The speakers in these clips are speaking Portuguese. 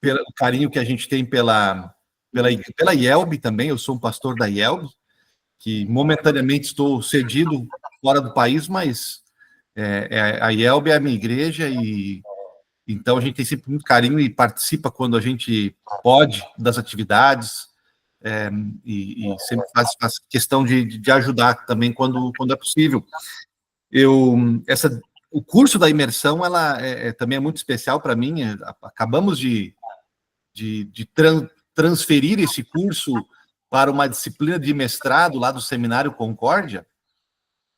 pelo carinho que a gente tem pela IELB também. Eu sou um pastor da IELB, que momentaneamente estou cedido fora do país, mas a IELB é a minha igreja, e então a gente tem sempre muito carinho e participa quando a gente pode das atividades, e sempre faz questão de ajudar também quando é possível. O curso da imersão, ela também é muito especial para mim. Acabamos de transferir esse curso para uma disciplina de mestrado lá do Seminário Concórdia,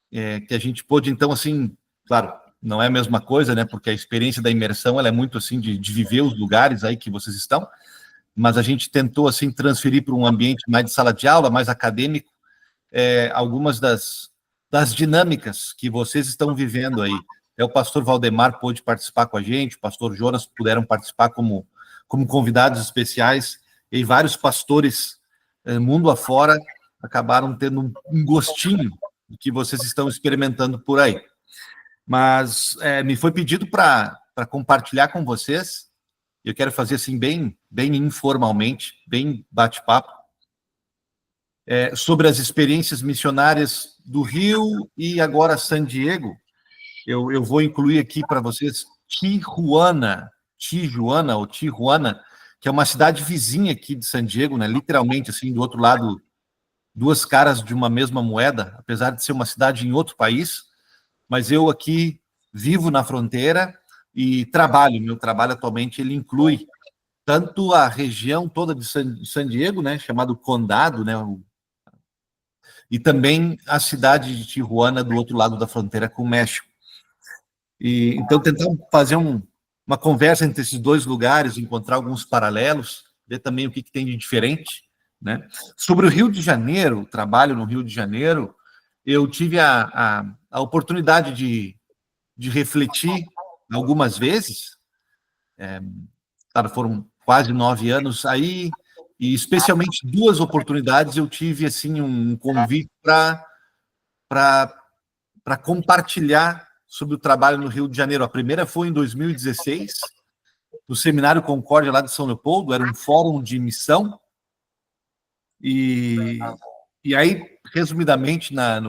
que a gente pôde, então, assim, claro, não é a mesma coisa, né, porque a experiência da imersão, ela é muito, assim, de viver os lugares aí que vocês estão, mas a gente tentou, assim, transferir para um ambiente mais de sala de aula, mais acadêmico, algumas das dinâmicas que vocês estão vivendo aí. O pastor Valdemar pôde participar com a gente, o pastor Jonas puderam participar como convidados especiais, e vários pastores mundo afora acabaram tendo um gostinho do que vocês estão experimentando por aí. Mas me foi pedido para compartilhar com vocês. Eu quero fazer assim bem informalmente, bem bate-papo, sobre as experiências missionárias do Rio e agora San Diego. Eu vou incluir aqui para vocês Tijuana, que é uma cidade vizinha aqui de San Diego, né? Literalmente, assim, do outro lado, duas caras de uma mesma moeda, apesar de ser uma cidade em outro país. Mas eu aqui vivo na fronteira e meu trabalho atualmente, ele inclui tanto a região toda de San Diego, né, chamado Condado, né, e também a cidade de Tijuana, do outro lado da fronteira com o México. E então tentar fazer uma conversa entre esses dois lugares, encontrar alguns paralelos, ver também o que tem de diferente, né? Sobre o Rio de Janeiro, o trabalho no Rio de Janeiro, eu tive a oportunidade de refletir algumas vezes. Foram quase 9 anos aí, e especialmente 2 oportunidades eu tive assim um convite para compartilhar sobre o trabalho no Rio de Janeiro. A primeira foi em 2016, no Seminário Concórdia, lá de São Leopoldo. Era um fórum de missão, e aí, resumidamente, na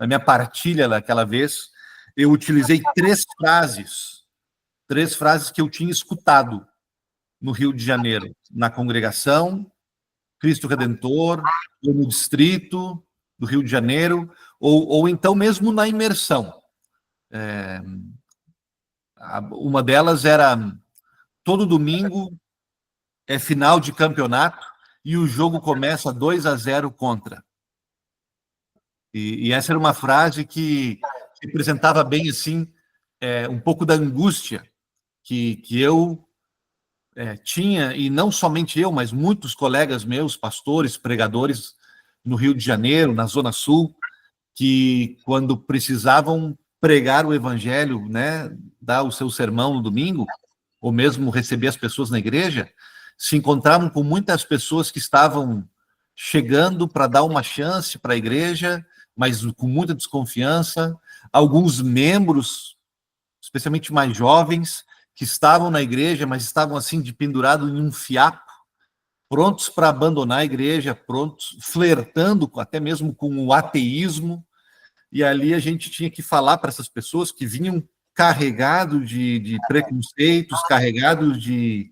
minha partilha daquela vez, eu utilizei 3 frases que eu tinha escutado no Rio de Janeiro, na congregação, Cristo Redentor, ou no distrito do Rio de Janeiro, ou então mesmo na imersão. Uma delas era: todo domingo é final de campeonato e o jogo começa 2-0 contra. E essa era uma frase que representava bem, assim, um pouco da angústia que eu tinha, e não somente eu, mas muitos colegas meus, pastores, pregadores, no Rio de Janeiro, na Zona Sul, que quando precisavam pregar o evangelho, né, dar o seu sermão no domingo, ou mesmo receber as pessoas na igreja, se encontravam com muitas pessoas que estavam chegando para dar uma chance para a igreja, mas com muita desconfiança. Alguns membros, especialmente mais jovens, que estavam na igreja, mas estavam assim de pendurado em um fiapo, prontos para abandonar a igreja, prontos, flertando até mesmo com o ateísmo. E ali a gente tinha que falar para essas pessoas que vinham carregados de preconceitos, carregados de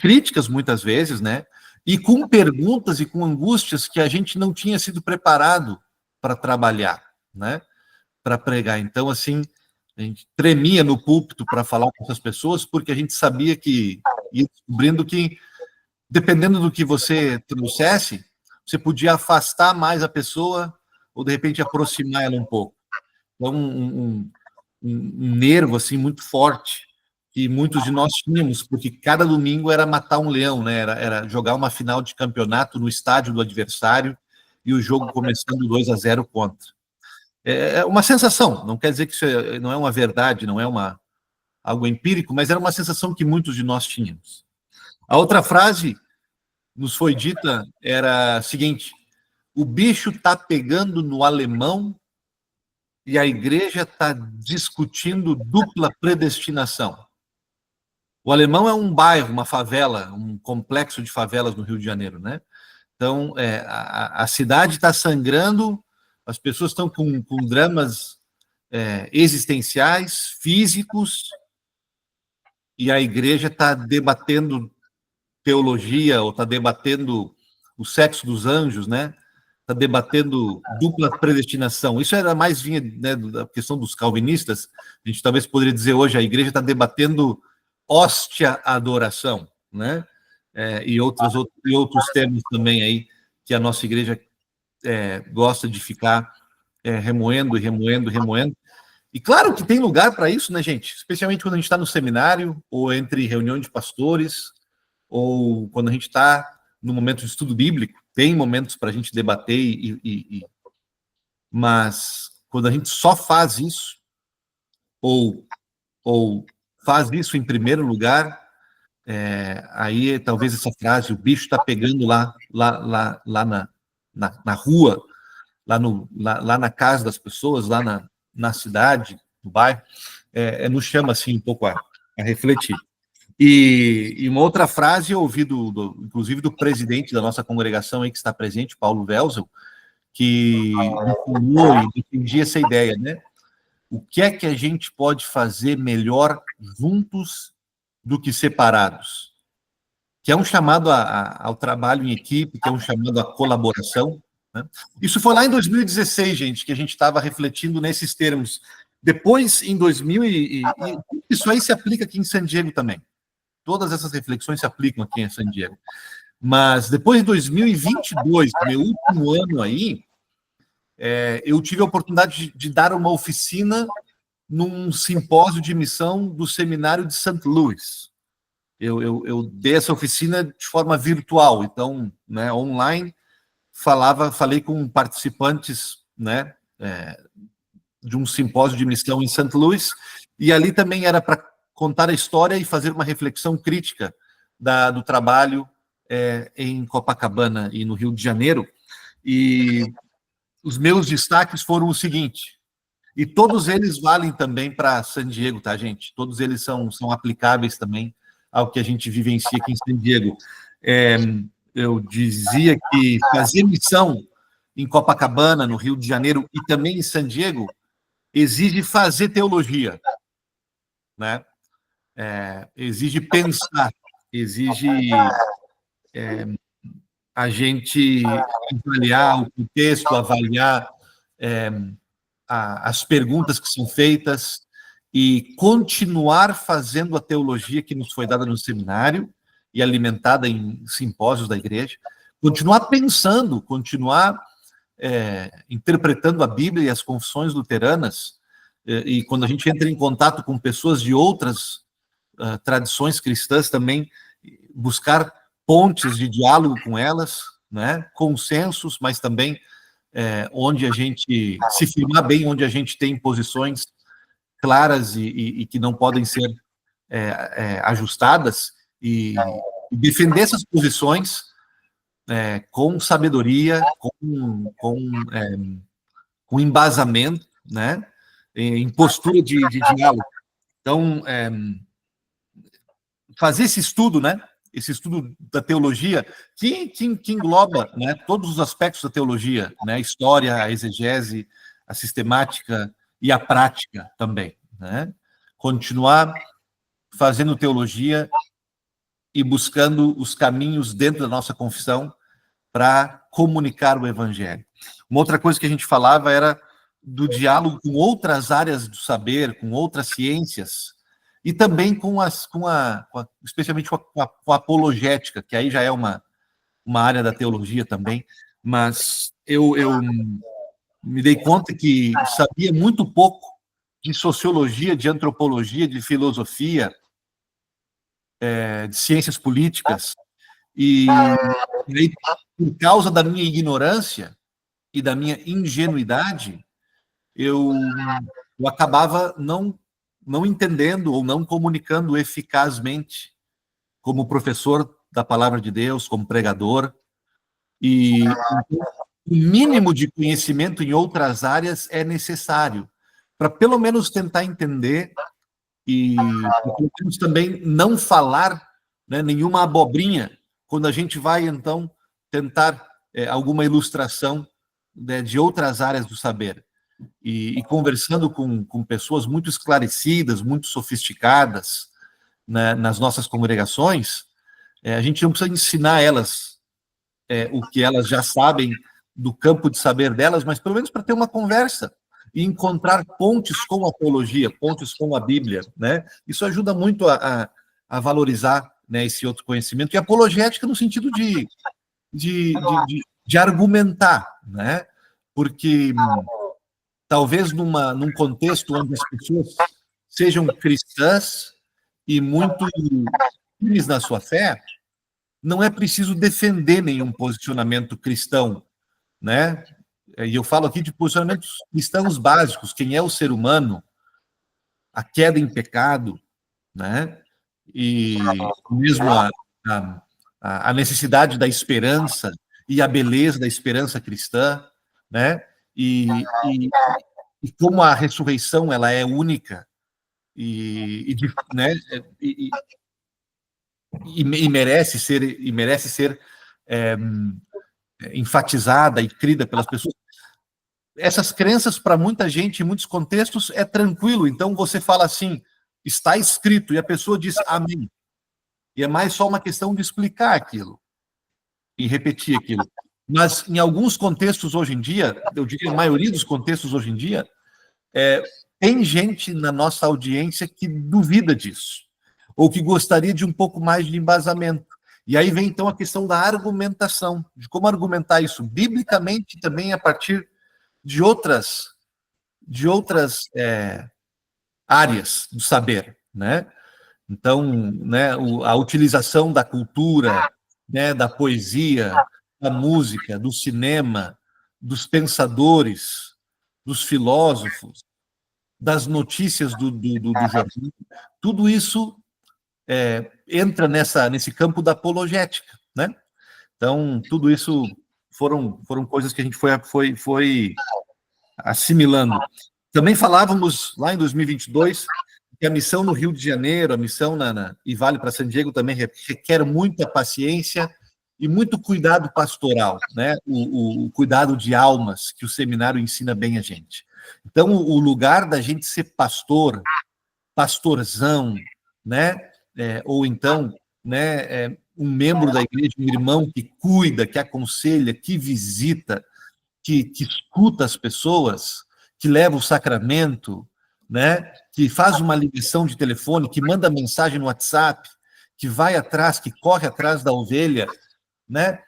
críticas, muitas vezes, né? E com perguntas e com angústias que a gente não tinha sido preparado para trabalhar, né? Para pregar. Então, assim, a gente tremia no púlpito para falar com essas pessoas, porque a gente sabia que ia descobrindo que, dependendo do que você trouxesse, você podia afastar mais a pessoa ou, de repente, aproximar ela um pouco. Então, um nervo, assim, muito forte, que muitos de nós tínhamos, porque cada domingo era matar um leão, né? Era jogar uma final de campeonato no estádio do adversário e o jogo começando 2-0 contra. É uma sensação, não quer dizer que isso não é uma verdade, não é algo empírico, mas era uma sensação que muitos de nós tínhamos. A outra frase nos foi dita era a seguinte: o bicho está pegando no alemão e a igreja está discutindo dupla predestinação. O Alemão é um bairro, uma favela, um complexo de favelas no Rio de Janeiro, né? Então, a cidade está sangrando, as pessoas estão com dramas existenciais, físicos, e a igreja está debatendo teologia, ou está debatendo o sexo dos anjos, né? Está debatendo dupla predestinação. Isso era mais vinha, né, da questão dos calvinistas. A gente talvez poderia dizer hoje a igreja está debatendo hóstia adoração, né? E outros termos também aí que a nossa igreja gosta de ficar remoendo e remoendo, remoendo. E claro que tem lugar para isso, né, gente? Especialmente quando a gente está no seminário, ou entre reunião de pastores, ou quando a gente está no momento de estudo bíblico, tem momentos para a gente debater, mas quando a gente só faz isso, ou faz isso em primeiro lugar, aí talvez essa frase, o bicho está pegando lá na rua, lá na casa das pessoas, lá na cidade, no bairro, nos chama assim um pouco a refletir. E uma outra frase eu ouvi, inclusive, do presidente da nossa congregação aí que está presente, Paulo Welzel, que falou e defendia essa ideia, né? O que é que a gente pode fazer melhor juntos do que separados? Que é um chamado ao trabalho em equipe, que é um chamado à colaboração, né? Isso foi lá em 2016, gente, que a gente estava refletindo nesses termos. Depois, em 2000, isso aí se aplica aqui em San Diego também. Todas essas reflexões se aplicam aqui em San Diego. Mas depois de 2022, meu último ano aí, eu tive a oportunidade de dar uma oficina num simpósio de missão do seminário de St. Louis. Eu dei essa oficina de forma virtual, então, né, online, falei com participantes, né, de um simpósio de missão em St. Louis, e ali também era para contar a história e fazer uma reflexão crítica do trabalho em Copacabana e no Rio de Janeiro. E os meus destaques foram o seguinte, e todos eles valem também para San Diego, tá, gente? Todos eles são aplicáveis também ao que a gente vivencia aqui em San Diego. Eu dizia que fazer missão em Copacabana, no Rio de Janeiro, e também em San Diego, exige fazer teologia, né? Exige pensar, exige a gente avaliar o contexto, avaliar as perguntas que são feitas e continuar fazendo a teologia que nos foi dada no seminário e alimentada em simpósios da igreja, continuar pensando, continuar interpretando a Bíblia e as confissões luteranas, e quando a gente entra em contato com pessoas de outras tradições cristãs também, buscar pontes de diálogo com elas, né? Consensos, mas também onde a gente se firmar bem, onde a gente tem posições claras e que não podem ser ajustadas, e defender essas posições com sabedoria, com embasamento, né? Em postura de diálogo. Então, fazer esse estudo, né? Esse estudo da teologia, que engloba, né, todos os aspectos da teologia, né? A história, a exegese, a sistemática e a prática também, né? Continuar fazendo teologia e buscando os caminhos dentro da nossa confissão para comunicar o evangelho. Uma outra coisa que a gente falava era do diálogo com outras áreas do saber, com outras ciências, e também especialmente com a apologética, que aí já é uma área da teologia também, mas eu me dei conta que sabia muito pouco de sociologia, de antropologia, de filosofia, de ciências políticas, e aí, por causa da minha ignorância e da minha ingenuidade, eu acabava não entendendo ou não comunicando eficazmente como professor da palavra de Deus, como pregador, e o mínimo de conhecimento em outras áreas é necessário para pelo menos tentar entender e temos também não falar, né, nenhuma abobrinha quando a gente vai, então, tentar alguma ilustração, né, de outras áreas do saber. E conversando com pessoas muito esclarecidas, muito sofisticadas, né, nas nossas congregações, a gente não precisa ensinar elas o que elas já sabem do campo de saber delas, mas pelo menos para ter uma conversa e encontrar pontes com a apologia, pontes com a Bíblia, né? Isso ajuda muito a valorizar, né, esse outro conhecimento, e apologética no sentido de argumentar, né? Porque talvez num contexto onde as pessoas sejam cristãs e muito firmes na sua fé, não é preciso defender nenhum posicionamento cristão, né? E eu falo aqui de posicionamentos cristãos básicos, quem é o ser humano, a queda em pecado, né? E mesmo a necessidade da esperança e a beleza da esperança cristã, né? E como a ressurreição ela é única né? E merece ser é, enfatizada e crida pelas pessoas. Essas crenças, para muita gente, em muitos contextos, é tranquilo. Então, você fala assim, está escrito, e a pessoa diz amém. E é mais só uma questão de explicar aquilo e repetir aquilo. Mas, em alguns contextos hoje em dia, eu diria a maioria dos contextos hoje em dia, tem gente na nossa audiência que duvida disso, ou que gostaria de um pouco mais de embasamento. E aí vem, então, a questão da argumentação, de como argumentar isso biblicamente também a partir de outras áreas do saber, né? Então, né, a utilização da cultura, né, da poesia, da música, do cinema, dos pensadores, dos filósofos, das notícias do jornal, tudo isso entra nesse campo da apologética, né? Então, tudo isso foram coisas que a gente foi assimilando. Também falávamos lá em 2022 que a missão no Rio de Janeiro, a missão e Vale para San Diego também requer muita paciência e muito cuidado pastoral, né? O cuidado de almas que o seminário ensina bem a gente. Então, o lugar da gente ser pastor, pastorzão, né? Ou então, né? Um membro da igreja, um irmão que cuida, que aconselha, que visita, que escuta as pessoas, que leva o sacramento, né? Que faz uma ligação de telefone, que manda mensagem no WhatsApp, que vai atrás, que corre atrás da ovelha, né?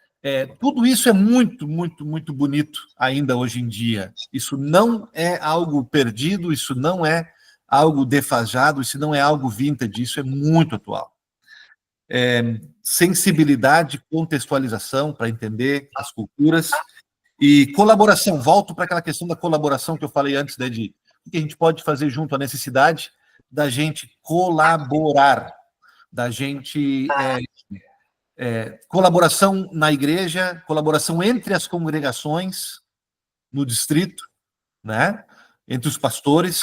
Tudo isso é muito, muito, muito bonito ainda hoje em dia. Isso não é algo perdido, isso não é algo defasado, isso não é algo vintage, isso é muito atual. Sensibilidade, contextualização para entender as culturas e colaboração. Volto para aquela questão da colaboração que eu falei antes, né, de o que a gente pode fazer junto, a necessidade da gente colaborar, da gente colaboração na igreja, colaboração entre as congregações no distrito, né? Entre os pastores,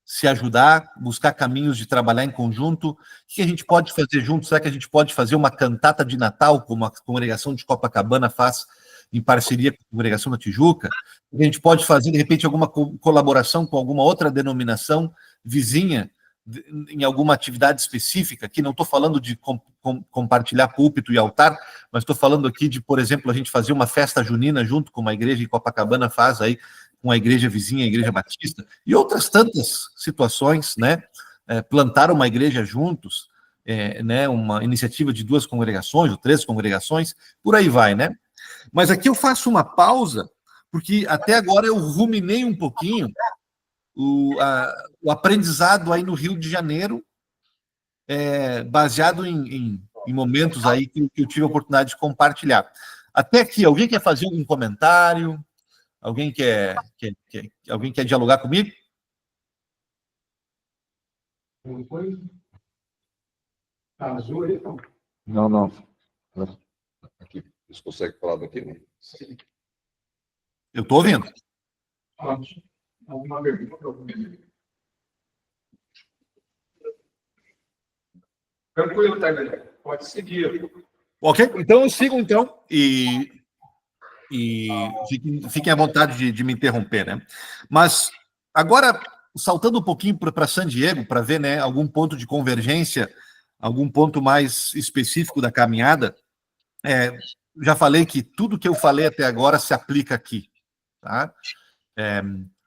se ajudar, buscar caminhos de trabalhar em conjunto. O que a gente pode fazer junto? Será que a gente pode fazer uma cantata de Natal, como a congregação de Copacabana faz em parceria com a congregação da Tijuca? A gente pode fazer, de repente, alguma colaboração com alguma outra denominação vizinha em alguma atividade específica, que não estou falando de compartilhar púlpito e altar, mas estou falando aqui de, por exemplo, a gente fazer uma festa junina junto com uma igreja em Copacabana faz aí, com a igreja vizinha, a igreja batista, e outras tantas situações, né? Plantar uma igreja juntos, né? Uma iniciativa de 2 congregações, ou 3 congregações, por aí vai, né? Mas aqui eu faço uma pausa, porque até agora eu ruminei um pouquinho o aprendizado aí no Rio de Janeiro, baseado em momentos aí que eu tive a oportunidade de compartilhar. Até aqui, alguém quer fazer algum comentário? Alguém alguém quer dialogar comigo? Não, não. Aqui, você consegue falar daqui? Não? Eu estou ouvindo. Alguma pergunta? Tranquilo, Tânia. Pode seguir. Ok? Então eu sigo, então, e fiquem à vontade de me interromper, né? Mas agora, saltando um pouquinho para San Diego, para ver, né, algum ponto de convergência, algum ponto mais específico da caminhada, já falei que tudo que eu falei até agora se aplica aqui, tá?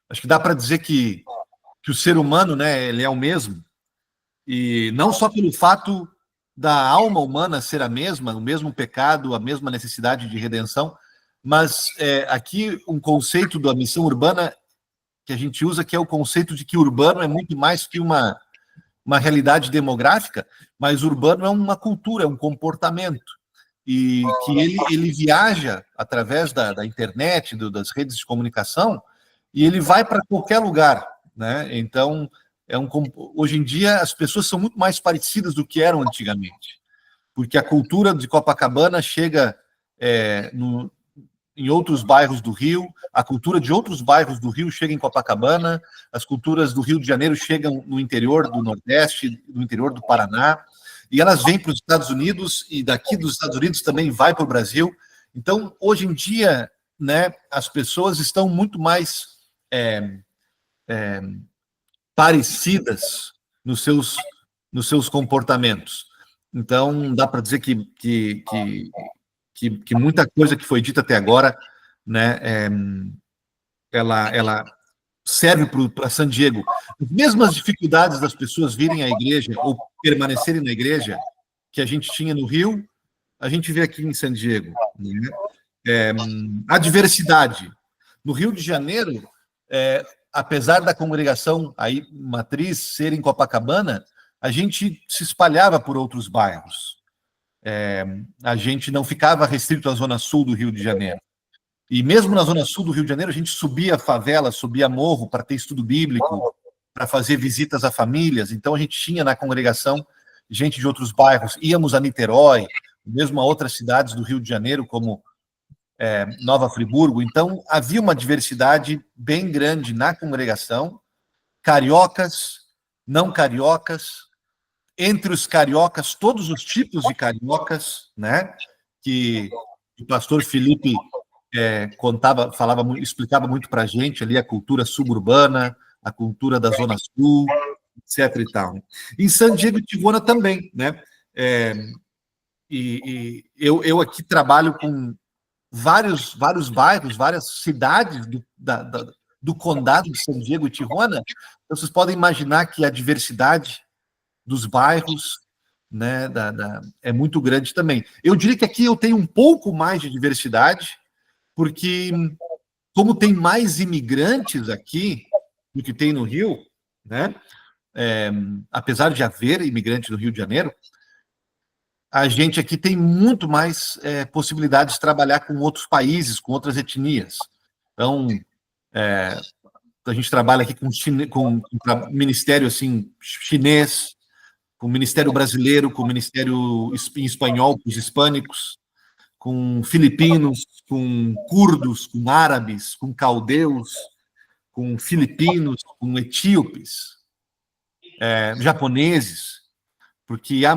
Acho que dá para dizer que o ser humano, né, ele é o mesmo, e não só pelo fato da alma humana ser a mesma, o mesmo pecado, a mesma necessidade de redenção, mas aqui um conceito da missão urbana que a gente usa, que é o conceito de que urbano é muito mais que uma realidade demográfica, mas urbano é uma cultura, é um comportamento, e que ele viaja através da internet, das redes de comunicação, e ele vai para qualquer lugar, né? Então, hoje em dia as pessoas são muito mais parecidas do que eram antigamente, porque a cultura de Copacabana chega em outros bairros do Rio, a cultura de outros bairros do Rio chega em Copacabana, as culturas do Rio de Janeiro chegam no interior do Nordeste, no interior do Paraná, e elas vêm para os Estados Unidos, e daqui dos Estados Unidos também vai para o Brasil. Então, hoje em dia, né, as pessoas estão muito mais parecidas nos seus comportamentos. Então, dá para dizer que muita coisa que foi dita até agora, né, ela serve para San Diego. As mesmas dificuldades das pessoas virem à igreja ou permanecerem na igreja que a gente tinha no Rio, a gente vê aqui em San Diego, né? A diversidade. No Rio de Janeiro, apesar da congregação aí, matriz ser em Copacabana, a gente se espalhava por outros bairros. A gente não ficava restrito à zona sul do Rio de Janeiro. E mesmo na zona sul do Rio de Janeiro, a gente subia a favela, subia morro para ter estudo bíblico, para fazer visitas a famílias. Então, a gente tinha na congregação gente de outros bairros. Íamos a Niterói, mesmo a outras cidades do Rio de Janeiro, como Nova Friburgo. Então, havia uma diversidade bem grande na congregação. Cariocas, não cariocas, entre os cariocas, todos os tipos de cariocas, né? Que o pastor Felipe explicava muito para a gente ali a cultura suburbana, a cultura da Zona Sul, etc. e tal. Em San Diego e Tijuana também, né? Eu aqui trabalho com vários bairros, várias cidades do condado de San Diego e Tijuana. Então, vocês podem imaginar que a diversidade dos bairros, né, é muito grande também. Eu diria que aqui eu tenho um pouco mais de diversidade, porque como tem mais imigrantes aqui do que tem no Rio, né, apesar de haver imigrantes no Rio de Janeiro, a gente aqui tem muito mais possibilidades de trabalhar com outros países, com outras etnias. Então, a gente trabalha aqui com ministério assim, chinês, com o Ministério Brasileiro, com o Ministério em espanhol, com os hispânicos, com filipinos, com curdos, com árabes, com caldeus, com filipinos, com etíopes, japoneses, porque a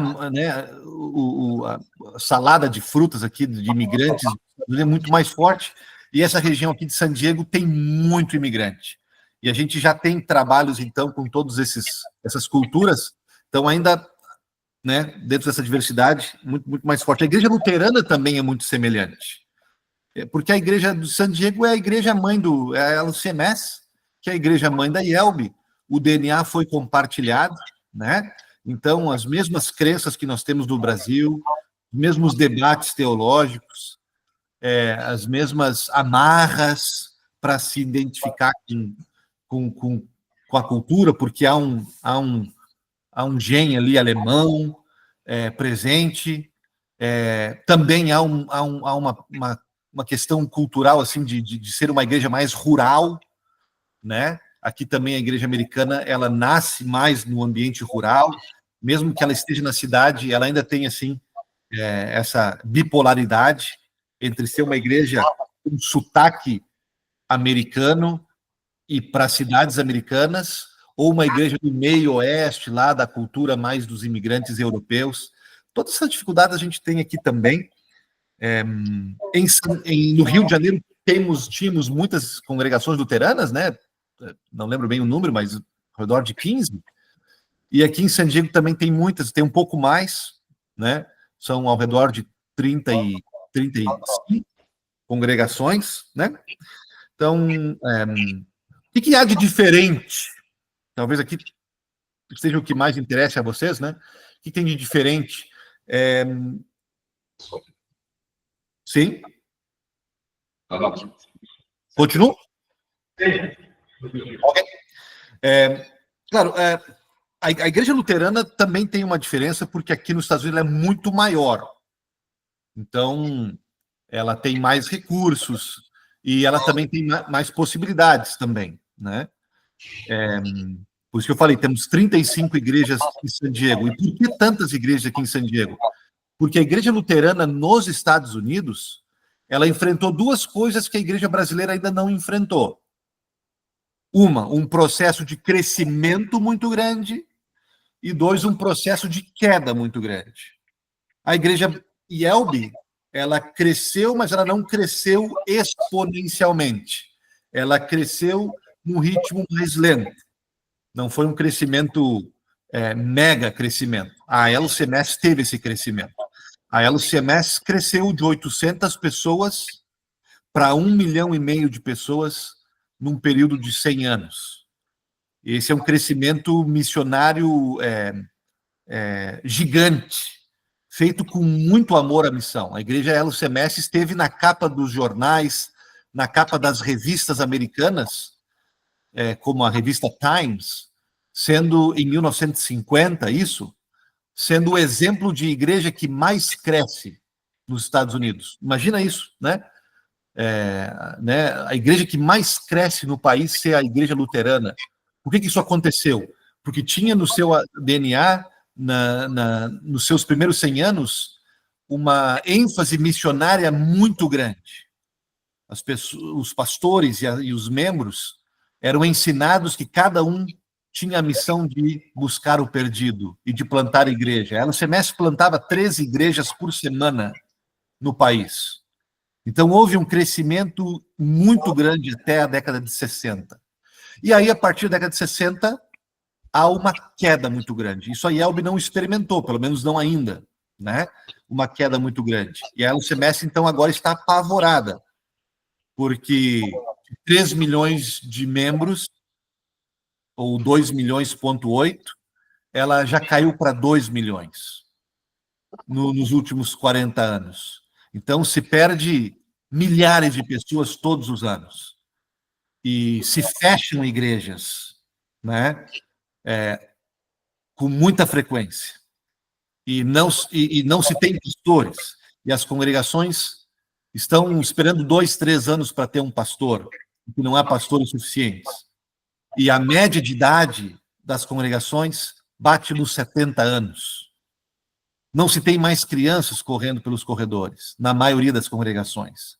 salada de frutas aqui de imigrantes é muito mais forte, e essa região aqui de San Diego tem muito imigrante. E a gente já tem trabalhos, então, com todas essas culturas. Então, ainda, né, dentro dessa diversidade, muito, muito mais forte. A igreja luterana também é muito semelhante, porque a igreja de San Diego é a igreja mãe é a LCMS, que é a igreja mãe da IELB. O DNA foi compartilhado, né? Então, as mesmas crenças que nós temos no Brasil, os mesmos debates teológicos, as mesmas amarras para se identificar com a cultura, porque há um gene ali alemão presente. Também há uma questão cultural assim de ser uma igreja mais rural, né? Aqui também a igreja americana ela nasce mais no ambiente rural, mesmo que ela esteja na cidade, ela ainda tem assim essa bipolaridade entre ser uma igreja com sotaque americano e para cidades americanas, ou uma igreja do meio-oeste, lá da cultura mais dos imigrantes europeus. Todas essas dificuldades a gente tem aqui também. No Rio de Janeiro tínhamos muitas congregações luteranas, né? Não lembro bem o número, mas ao redor de 15. E aqui em San Diego também tem muitas, tem um pouco mais, né? São ao redor de 35 congregações, né? Então, o que há de diferente? Talvez aqui seja o que mais interessa a vocês, né? O que tem de diferente? Sim? Continuo? Ok. Claro, a igreja luterana também tem uma diferença, porque aqui nos Estados Unidos ela é muito maior. Então, ela tem mais recursos e ela também tem mais possibilidades também, né? Por isso que eu falei, temos 35 igrejas em San Diego. E por que tantas igrejas aqui em San Diego? Porque a igreja luterana nos Estados Unidos, ela enfrentou duas coisas que a igreja brasileira ainda não enfrentou. Um processo de crescimento muito grande, e dois, um processo de queda muito grande. A igreja IELB, ela cresceu, mas ela não cresceu exponencialmente. Ela cresceu num ritmo mais lento. Não foi um crescimento, mega crescimento. A LCMS teve esse crescimento. A LCMS cresceu de 800 pessoas para 1,5 milhão de pessoas num período de 100 anos. Esse é um crescimento missionário gigante, feito com muito amor à missão. A igreja LCMS esteve na capa dos jornais, na capa das revistas americanas, como a revista Times, sendo em 1950, sendo o exemplo de igreja que mais cresce nos Estados Unidos. Imagina isso, né? A igreja que mais cresce no país ser a igreja luterana. Por que isso aconteceu? Porque tinha no seu DNA, nos seus primeiros 100 anos, uma ênfase missionária muito grande. Os pastores e os membros eram ensinados que cada um tinha a missão de buscar o perdido e de plantar igreja. A LCMS plantava 13 igrejas por semana no país. Então, houve um crescimento muito grande até a década de 60. E aí, a partir da década de 60, há uma queda muito grande. Isso a IELB não experimentou, pelo menos não ainda, né? Uma queda muito grande. E a LCMS, então, agora está apavorada, porque 3 milhões de membros, ou 2,8 milhões, ela já caiu para 2 milhões nos últimos 40 anos. Então, se perde milhares de pessoas todos os anos. E se fecham igrejas, né? Com muita frequência. E não se tem pastores. E as congregações estão esperando 2, 3 anos para ter um pastor, porque não há pastores suficientes. E a média de idade das congregações bate nos 70 anos. Não se tem mais crianças correndo pelos corredores, na maioria das congregações.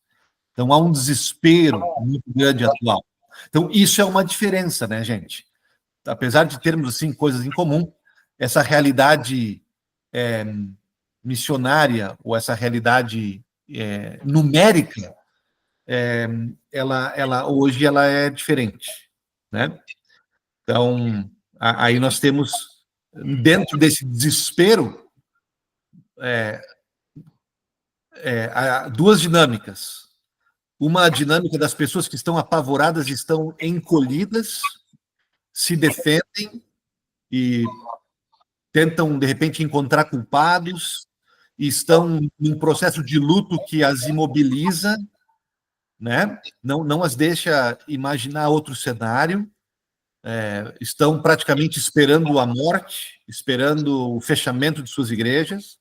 Então, há um desespero muito grande atual. Então, isso é uma diferença, né, gente? Apesar de termos, assim, coisas em comum, essa realidade missionária, ou essa realidade numérica, hoje ela é diferente, né? Então, aí nós temos, dentro desse desespero, duas dinâmicas. Uma dinâmica das pessoas que estão apavoradas, estão encolhidas, se defendem e tentam, de repente, encontrar culpados, e estão num processo de luto que as imobiliza, né? Não as deixa imaginar outro cenário, estão praticamente esperando a morte, esperando o fechamento de suas igrejas.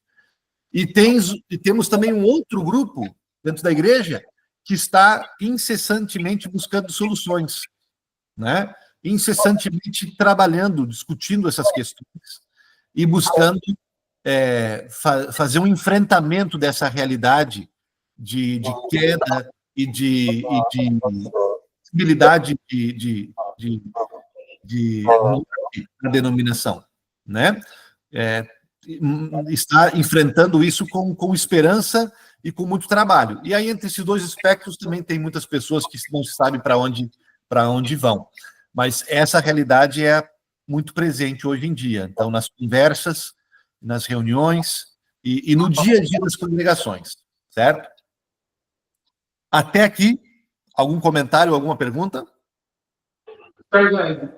E temos também um outro grupo dentro da igreja que está incessantemente buscando soluções, né? Incessantemente trabalhando, discutindo essas questões e buscando fazer um enfrentamento dessa realidade de queda e de possibilidade de da denominação, né? Está enfrentando isso com esperança e com muito trabalho. E aí, entre esses dois espectros, também tem muitas pessoas que não sabem para onde vão. Mas essa realidade é muito presente hoje em dia. Então, nas conversas, nas reuniões e no dia a dia das congregações, certo? Até aqui, algum comentário, alguma pergunta? Fernando,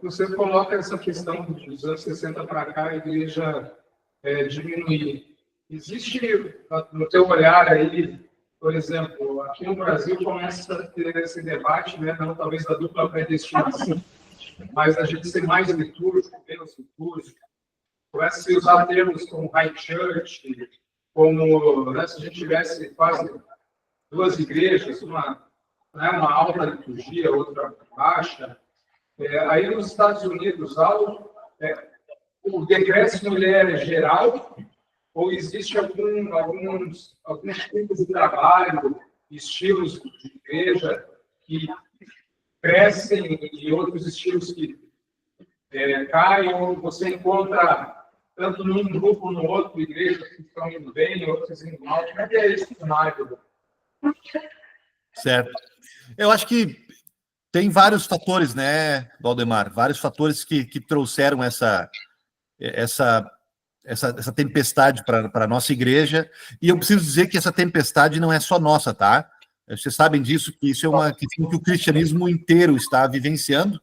você coloca essa questão dos anos 60 para cá, a igreja diminuir. Existe, no teu olhar aí, por exemplo, aqui no Brasil começa a ter esse debate, né, não talvez da dupla predestinação, mas a gente ser mais litúrgico, menos litúrgico, começa a se usar termos como high church, como, né, se a gente tivesse quase duas igrejas, uma alta liturgia, outra baixa. Aí nos Estados Unidos, o decreto de mulher é geral, ou existe alguns tipos de trabalho, estilos de igreja que crescem e outros estilos que caem, ou você encontra tanto num grupo, no outro, igrejas que estão indo bem, outras indo mal. Como é que é esse cenário? Certo. Eu acho que tem vários fatores, né, Valdemar? Vários fatores que trouxeram essa tempestade para a nossa igreja. E eu preciso dizer que essa tempestade não é só nossa, tá? Vocês sabem disso, que isso é uma questão que o cristianismo inteiro está vivenciando,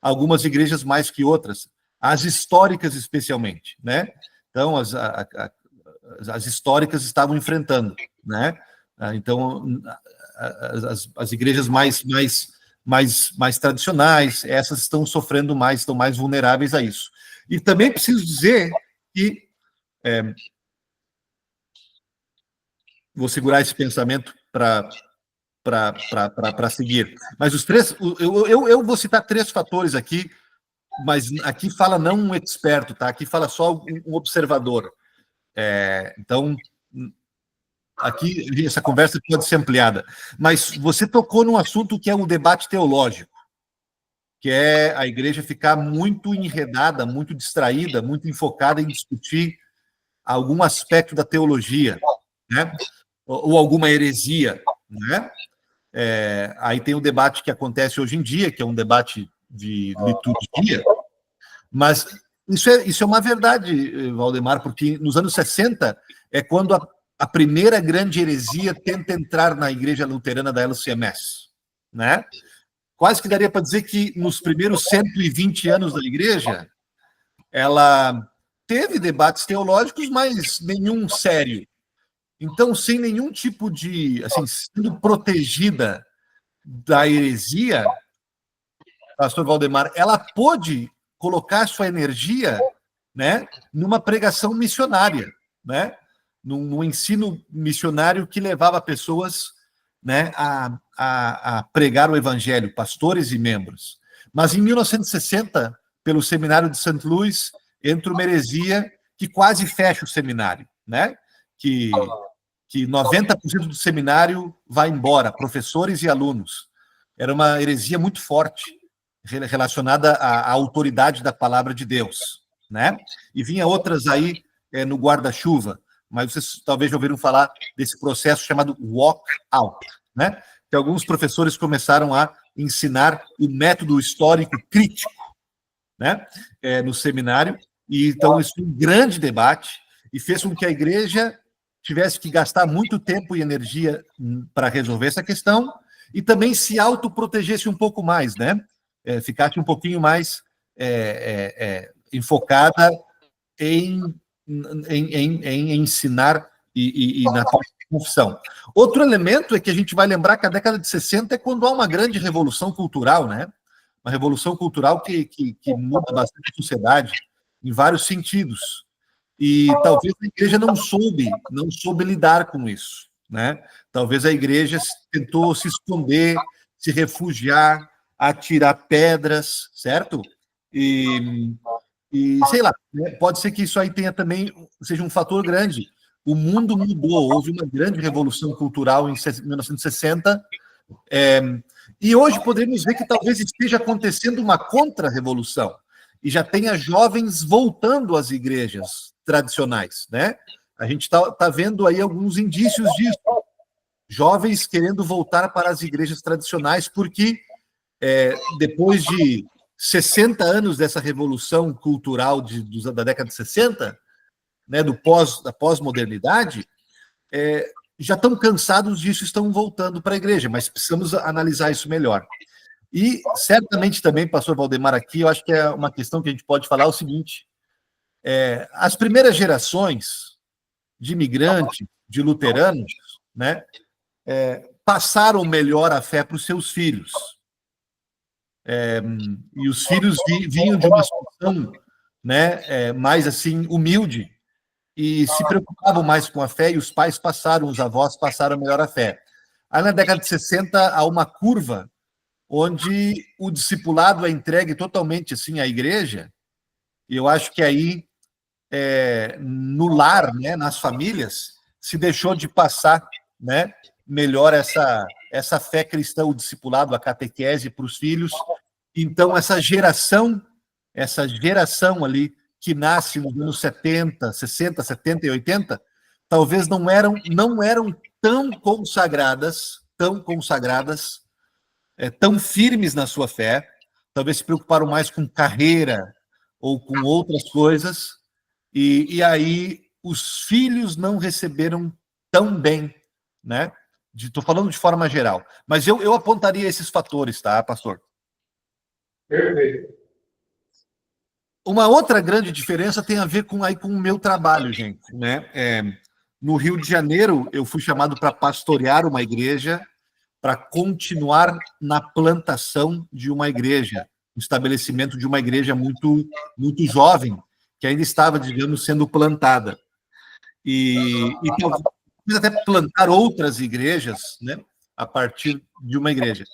algumas igrejas mais que outras, as históricas especialmente, né? Então, as históricas estavam enfrentando, né? Então, as igrejas mais tradicionais, essas estão sofrendo mais, estão mais vulneráveis a isso. E também preciso dizer que vou segurar esse pensamento para seguir. Mas os três, eu vou citar 3 fatores aqui, mas aqui fala não um experto, tá? Aqui fala só um observador. Então, aqui essa conversa pode ser ampliada. Mas você tocou num assunto que é o debate teológico, que é a igreja ficar muito enredada, muito distraída, muito enfocada em discutir algum aspecto da teologia, né? Ou alguma heresia, né? Aí tem o debate que acontece hoje em dia, que é um debate de liturgia, mas isso é uma verdade, Valdemar, porque nos anos 60 é quando a primeira grande heresia tenta entrar na igreja luterana da LCMS, né? Quase que daria para dizer que nos primeiros 120 anos da igreja, ela teve debates teológicos, mas nenhum sério. Então, sem nenhum tipo de, assim, sendo protegida da heresia, pastor Valdemar, ela pôde colocar sua energia, né, numa pregação missionária, né, num ensino missionário que levava pessoas, né, a pregar o evangelho, pastores e membros. Mas em 1960, pelo seminário de St. Louis, entra uma heresia que quase fecha o seminário, né, que 90% do seminário vai embora, professores e alunos. Era uma heresia muito forte, relacionada à autoridade da palavra de Deus, né? E vinha outras aí no guarda-chuva, mas vocês talvez já ouviram falar desse processo chamado walk out, né? Que alguns professores começaram a ensinar o método histórico crítico, né? No seminário, e então isso foi um grande debate e fez com que a igreja tivesse que gastar muito tempo e energia para resolver essa questão e também se autoprotegesse um pouco mais, né? Ficasse um pouquinho mais enfocada em ensinar e na confissão. Outro elemento é que a gente vai lembrar que a década de 60 é quando há uma grande revolução cultural, né? Uma revolução cultural que muda bastante a sociedade em vários sentidos. E talvez a igreja não soube lidar com isso, né? Talvez a igreja tentou se esconder, se refugiar, atirar pedras, certo? E sei lá, né? Pode ser que isso aí seja um fator grande. O mundo mudou, houve uma grande revolução cultural em 1960, E hoje podemos ver que talvez esteja acontecendo uma contra-revolução, e já tenha jovens voltando às igrejas tradicionais, né? A gente está vendo aí alguns indícios disso. Jovens querendo voltar para as igrejas tradicionais, porque depois de 60 anos dessa revolução cultural da década de 60, né, da pós-modernidade, já estão cansados disso, estão voltando para a igreja, mas precisamos analisar isso melhor. E certamente também, pastor Valdemar, aqui, eu acho que é uma questão que a gente pode falar o seguinte: as primeiras gerações de imigrantes, de luteranos, né, passaram melhor a fé para os seus filhos. E os filhos vinham de uma situação, né, mais assim, humilde, e se preocupavam mais com a fé, e os pais os avós passaram melhor a fé. Aí, na década de 60, há uma curva onde o discipulado é entregue totalmente assim à igreja, e eu acho que aí, no lar, né, nas famílias, se deixou de passar, né, melhor essa fé cristã, o discipulado, a catequese para os filhos. Então, essa geração ali que nasce nos anos 70, 60, 70 e 80, talvez não eram tão consagradas, tão firmes na sua fé, talvez se preocuparam mais com carreira ou com outras coisas, e aí os filhos não receberam tão bem, né? Estou falando de forma geral, mas eu apontaria esses fatores, tá, pastor? Perfeito. Uma outra grande diferença tem a ver com o meu trabalho, gente, né? No Rio de Janeiro, eu fui chamado para pastorear uma igreja, para continuar na plantação de uma igreja, no estabelecimento de uma igreja muito, muito jovem, que ainda estava, digamos, sendo plantada. E talvez até plantar outras igrejas, né, a partir de uma igreja.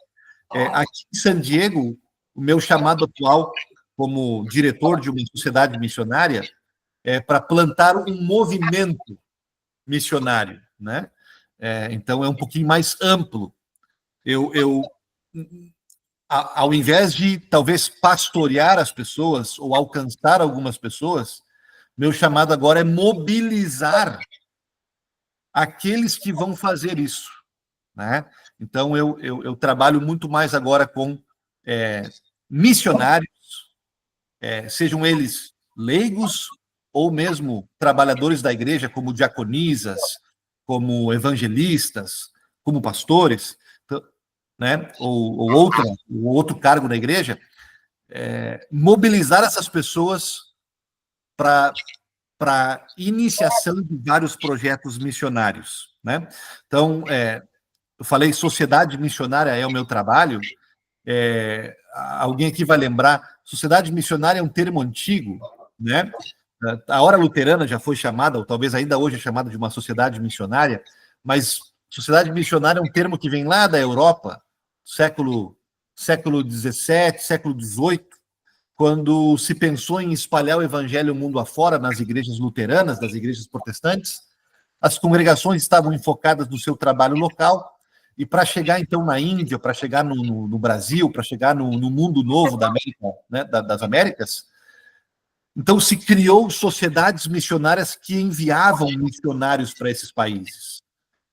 Aqui em San Diego, o meu chamado atual como diretor de uma sociedade missionária é para plantar um movimento missionário, né? Então é um pouquinho mais amplo. Ao invés de talvez pastorear as pessoas ou alcançar algumas pessoas, meu chamado agora é mobilizar aqueles que vão fazer isso, né? Então eu trabalho muito mais agora com missionários, sejam eles leigos ou mesmo trabalhadores da igreja, como diaconisas, como evangelistas, como pastores, né? ou outro cargo da igreja, mobilizar essas pessoas para iniciação de vários projetos missionários, né? Então, eu falei, sociedade missionária é o meu trabalho. Alguém aqui vai lembrar, sociedade missionária é um termo antigo, né? A Hora Luterana já foi chamada, ou talvez ainda hoje é chamada de uma sociedade missionária, mas sociedade missionária é um termo que vem lá da Europa, século XVII, século XVIII, quando se pensou em espalhar o evangelho mundo afora nas igrejas luteranas, das igrejas protestantes. As congregações estavam enfocadas no seu trabalho local, e para chegar, então, na Índia, para chegar no Brasil, para chegar no mundo novo da América, né, das Américas, então se criou sociedades missionárias que enviavam missionários para esses países.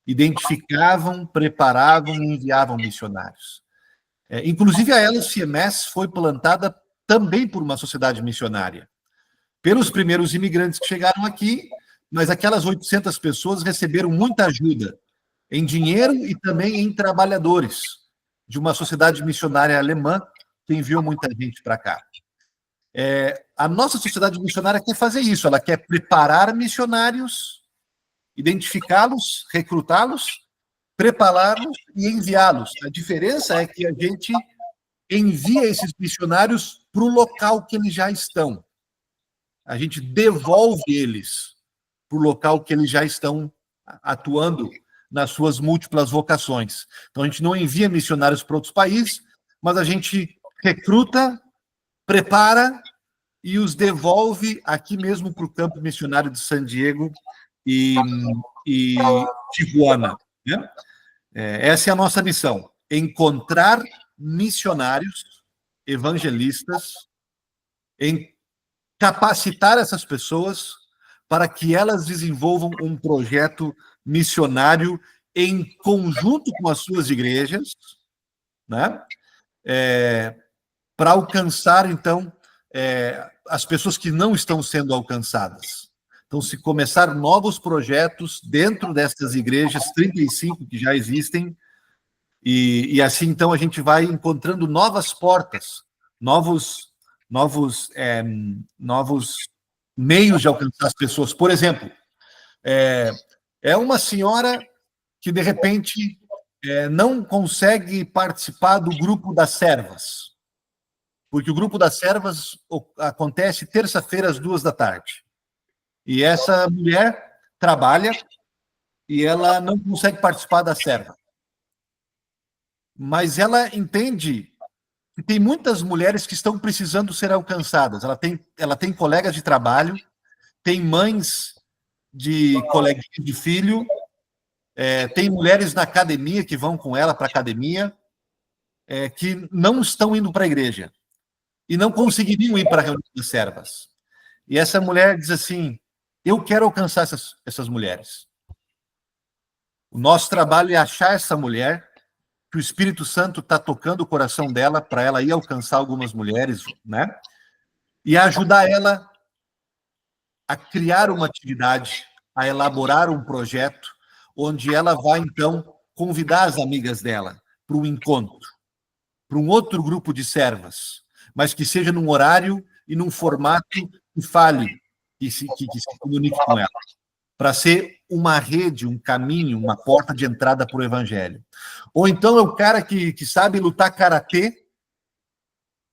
Identificavam, preparavam e enviavam missionários. Inclusive, a LCMS foi plantada também por uma sociedade missionária, pelos primeiros imigrantes que chegaram aqui, mas aquelas 800 pessoas receberam muita ajuda em dinheiro e também em trabalhadores de uma sociedade missionária alemã que enviou muita gente para cá. A nossa sociedade missionária quer fazer isso, ela quer preparar missionários, identificá-los, recrutá-los, prepará-los e enviá-los. A diferença é que a gente envia esses missionários para o local que eles já estão. A gente devolve eles para o local que eles já estão atuando nas suas múltiplas vocações. Então, a gente não envia missionários para outros países, mas a gente recruta, prepara e os devolve aqui mesmo para o campo missionário de San Diego e Tijuana, né? Essa é a nossa missão. encontrar missionários, evangelistas, em capacitar essas pessoas para que elas desenvolvam um projeto missionário em conjunto com as suas igrejas, né? Para alcançar, então, as pessoas que não estão sendo alcançadas. Então, se começar novos projetos dentro dessas igrejas, 35 que já existem, e assim, então, a gente vai encontrando novas portas, novos meios de alcançar as pessoas. Por exemplo, uma senhora que, de repente, não consegue participar do grupo das servas, porque o grupo das servas acontece terça-feira às 14h. E essa mulher trabalha e ela não consegue participar da serva. Mas ela entende que tem muitas mulheres que estão precisando ser alcançadas. Ela tem colegas de trabalho, tem mães de coleguinhas de filho, tem mulheres na academia que vão com ela para a academia, que não estão indo para a igreja e não conseguiriam ir para a reunião das servas. E essa mulher diz assim: eu quero alcançar essas mulheres. O nosso trabalho é achar essa mulher, que o Espírito Santo está tocando o coração dela para ela ir alcançar algumas mulheres, né? E ajudar ela a criar uma atividade, a elaborar um projeto, onde ela vai, então, convidar as amigas dela para um encontro, para um outro grupo de servas, mas que seja num horário e num formato que fale, que se comunique com ela, para ser uma rede, um caminho, uma porta de entrada para o evangelho. Ou então é o cara que sabe lutar karatê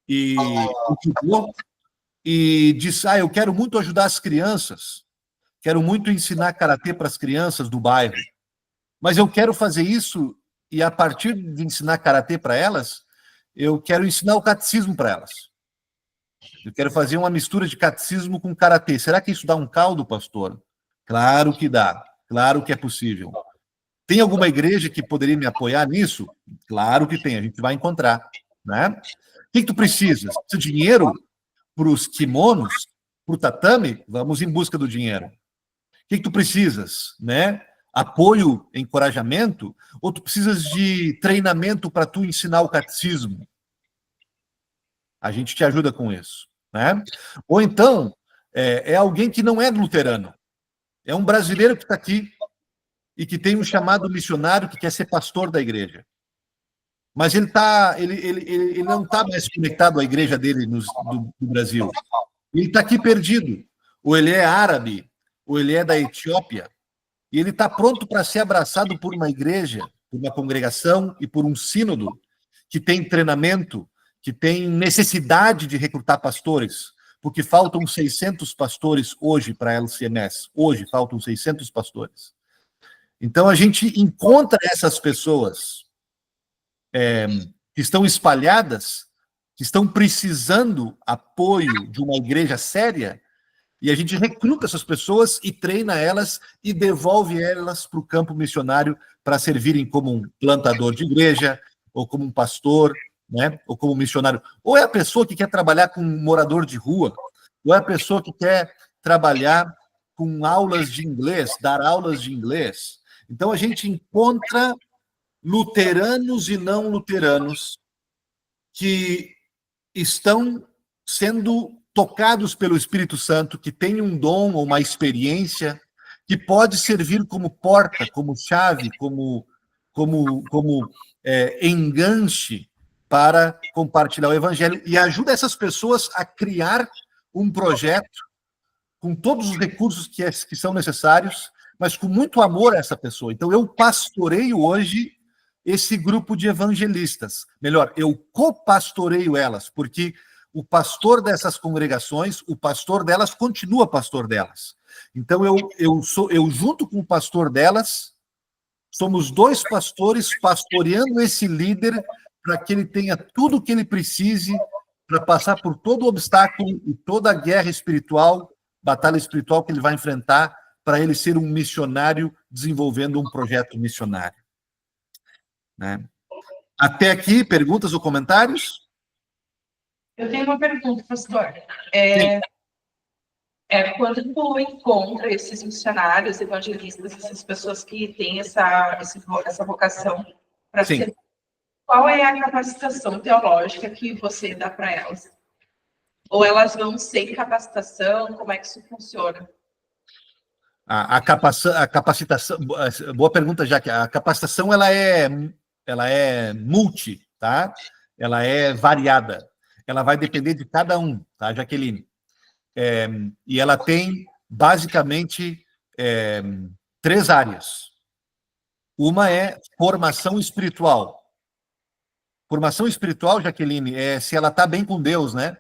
e diz: eu quero muito ajudar as crianças, quero muito ensinar karatê para as crianças do bairro, mas eu quero fazer isso e, a partir de ensinar karatê para elas, eu quero ensinar o catecismo para elas. Eu quero fazer uma mistura de catecismo com karatê. Será que isso dá um caldo, pastor? Claro que dá. Claro que é possível. Tem alguma igreja que poderia me apoiar nisso? Claro que tem. A gente vai encontrar, né? O que tu precisa? Precisa de dinheiro para os kimonos, para o tatame? Vamos em busca do dinheiro. O que tu precisas, né? Apoio, encorajamento? Ou tu precisas de treinamento para tu ensinar o catecismo? A gente te ajuda com isso, né? Ou então, é alguém que não é luterano. É um brasileiro que está aqui e que tem um chamado missionário, que quer ser pastor da igreja. Mas ele não está mais conectado à igreja dele do Brasil. Ele está aqui perdido. Ou ele é árabe, ou ele é da Etiópia. E ele está pronto para ser abraçado por uma igreja, por uma congregação e por um sínodo que tem treinamento, que tem necessidade de recrutar pastores, porque faltam 600 pastores hoje para a LCMS. Hoje faltam 600 pastores. Então, a gente encontra essas pessoas que estão espalhadas, que estão precisando apoio de uma igreja séria, e a gente recruta essas pessoas e treina elas e devolve elas para o campo missionário para servirem como um plantador de igreja, ou como um pastor, né? Ou como missionário. Ou é a pessoa que quer trabalhar com um morador de rua, ou é a pessoa que quer trabalhar com aulas de inglês, dar aulas de inglês. Então, a gente encontra luteranos e não luteranos que estão sendo tocados pelo Espírito Santo, que têm um dom ou uma experiência que pode servir como porta, como chave, como enganche para compartilhar o evangelho, e ajuda essas pessoas a criar um projeto com todos os recursos que são necessários, mas com muito amor a essa pessoa. Então, eu pastoreio hoje esse grupo de evangelistas. Melhor, eu copastoreio elas, porque o pastor dessas congregações, o pastor delas continua pastor delas. Então, eu junto com o pastor delas, somos dois pastores pastoreando esse líder para que ele tenha tudo o que ele precise para passar por todo o obstáculo e toda a guerra espiritual, batalha espiritual que ele vai enfrentar, para ele ser um missionário desenvolvendo um projeto missionário, né? Até aqui, perguntas ou comentários? Eu tenho uma pergunta, pastor. Sim. Quando tu encontra esses missionários, evangelistas, essas pessoas que têm essa vocação para Sim. ser, qual é a capacitação teológica que você dá para elas? Ou elas vão sem capacitação? Como é que isso funciona? A capacitação, boa pergunta, Jaque. A capacitação ela é multi, tá? Ela é variada. Ela vai depender de cada um, tá, Jaqueline? E ela tem basicamente 3 áreas. Uma é formação espiritual. Formação espiritual, Jaqueline, é se ela está bem com Deus, né?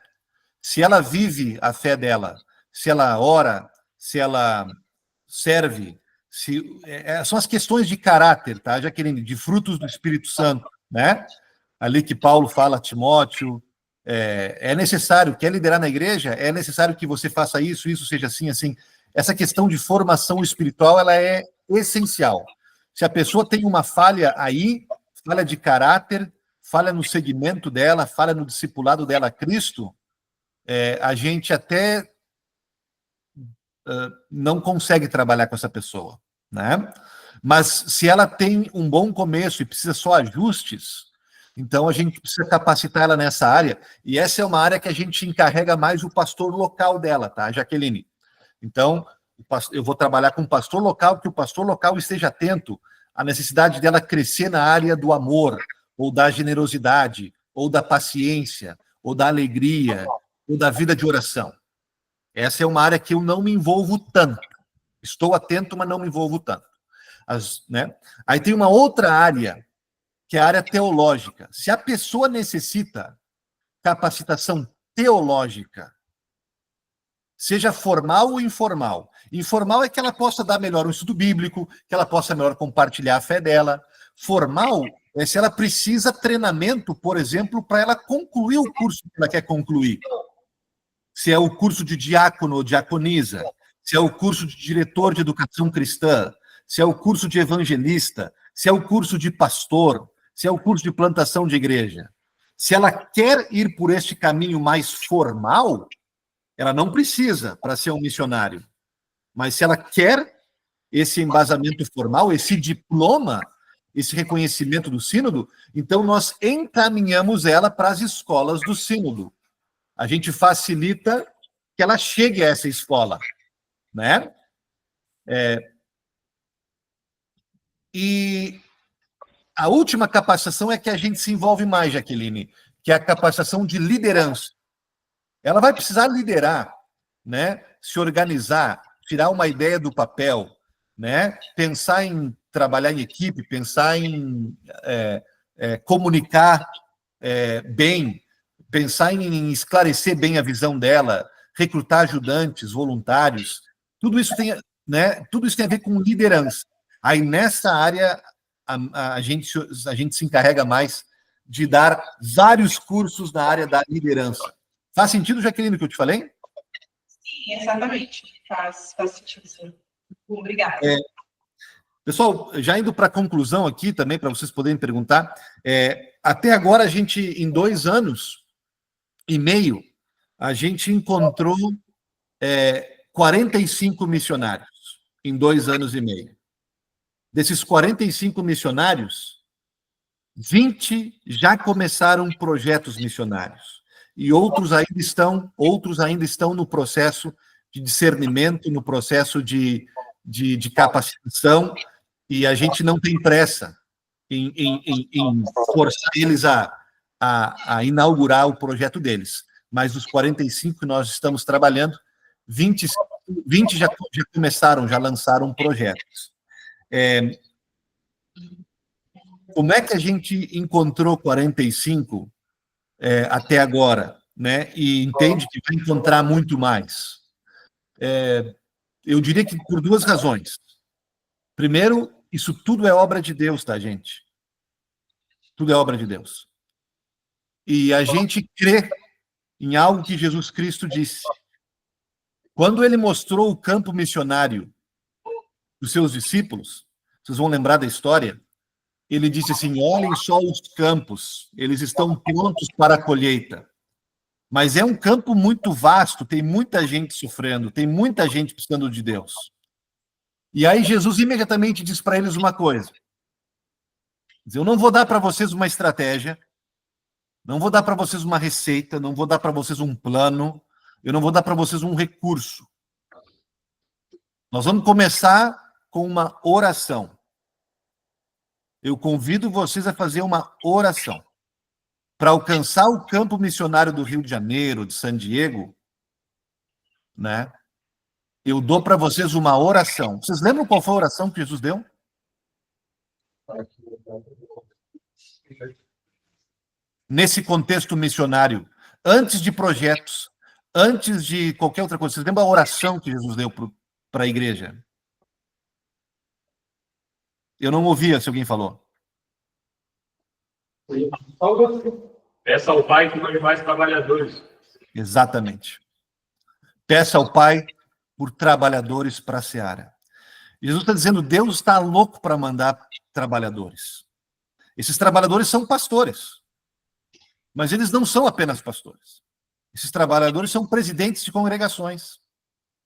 Se ela vive a fé dela, se ela ora, se ela serve, são as questões de caráter, tá, Jaqueline? De frutos do Espírito Santo, né? Ali que Paulo fala a Timóteo, é necessário, quer liderar na igreja, é necessário que você faça isso seja assim, assim. Essa questão de formação espiritual, ela é essencial. Se a pessoa tem uma falha aí, falha de caráter, falha no segmento dela, falha no discipulado dela a Cristo, a gente até não consegue trabalhar com essa pessoa, né? Mas se ela tem um bom começo e precisa só ajustes, então a gente precisa capacitar ela nessa área, e essa é uma área que a gente encarrega mais o pastor local dela, tá, Jaqueline? Então, eu vou trabalhar com o pastor local, que o pastor local esteja atento à necessidade dela crescer na área do amor, ou da generosidade, ou da paciência, ou da alegria, ou da vida de oração. Essa é uma área que eu não me envolvo tanto. Estou atento, mas não me envolvo tanto. Né? Aí tem uma outra área, que é a área teológica. Se a pessoa necessita capacitação teológica, seja formal ou informal. Informal é que ela possa dar melhor um estudo bíblico, que ela possa melhor compartilhar a fé dela. Formal é se ela precisa treinamento, por exemplo, para ela concluir o curso que ela quer concluir. Se é o curso de diácono ou diaconisa, se é o curso de diretor de educação cristã, se é o curso de evangelista, se é o curso de pastor, se é o curso de plantação de igreja. Se ela quer ir por este caminho mais formal, ela não precisa para ser um missionário. Mas se ela quer esse embasamento formal, esse diploma, esse reconhecimento do sínodo, então nós encaminhamos ela para as escolas do sínodo. A gente facilita que ela chegue a essa escola, né? E a última capacitação é que a gente se envolve mais, Jaqueline, que é a capacitação de liderança. Ela vai precisar liderar, né? Se organizar, tirar uma ideia do papel, né? Pensar em trabalhar em equipe, pensar em comunicar bem, pensar em esclarecer bem a visão dela, recrutar ajudantes, voluntários. Tudo isso tem, né? Tudo isso tem a ver com liderança. Aí nessa área a gente se encarrega mais de dar vários cursos na área da liderança. Faz sentido, Jaqueline, o que eu te falei? Sim, exatamente. Faz sentido, sim. Obrigada. Pessoal, já indo para a conclusão aqui também, para vocês poderem perguntar, até agora a gente, em 2 anos e meio, a gente encontrou 45 missionários em 2 anos e meio. Desses 45 missionários, 20 já começaram projetos missionários. E outros ainda estão no processo de discernimento, no processo de capacitação, e a gente não tem pressa em forçar eles a inaugurar o projeto deles. Mas dos 45 que nós estamos trabalhando, 20 já começaram, já lançaram projetos. Como é que a gente encontrou 45 até agora, né? E entende que vai encontrar muito mais? Eu diria que por 2 razões. Primeiro, isso tudo é obra de Deus, tá, gente? Tudo é obra de Deus. E a gente crê em algo que Jesus Cristo disse. Quando ele mostrou o campo missionário dos seus discípulos, vocês vão lembrar da história, ele disse assim: olhem só os campos, eles estão prontos para a colheita. Mas é um campo muito vasto, tem muita gente sofrendo, tem muita gente precisando de Deus. E aí Jesus imediatamente diz para eles uma coisa: eu não vou dar para vocês uma estratégia, não vou dar para vocês uma receita, não vou dar para vocês um plano, eu não vou dar para vocês um recurso. Nós vamos começar com uma oração. Eu convido vocês a fazer uma oração. Para alcançar o campo missionário do Rio de Janeiro, de San Diego, né? Eu dou para vocês uma oração. Vocês lembram qual foi a oração que Jesus deu? Nesse contexto missionário, antes de projetos, antes de qualquer outra coisa, vocês lembram a oração que Jesus deu para a igreja? Eu não ouvia se alguém falou. Peça ao Pai que mande mais trabalhadores. Exatamente. Peça ao Pai por trabalhadores para a seara. Jesus está dizendo: Deus está louco para mandar trabalhadores. Esses trabalhadores são pastores. Mas eles não são apenas pastores. Esses trabalhadores são presidentes de congregações.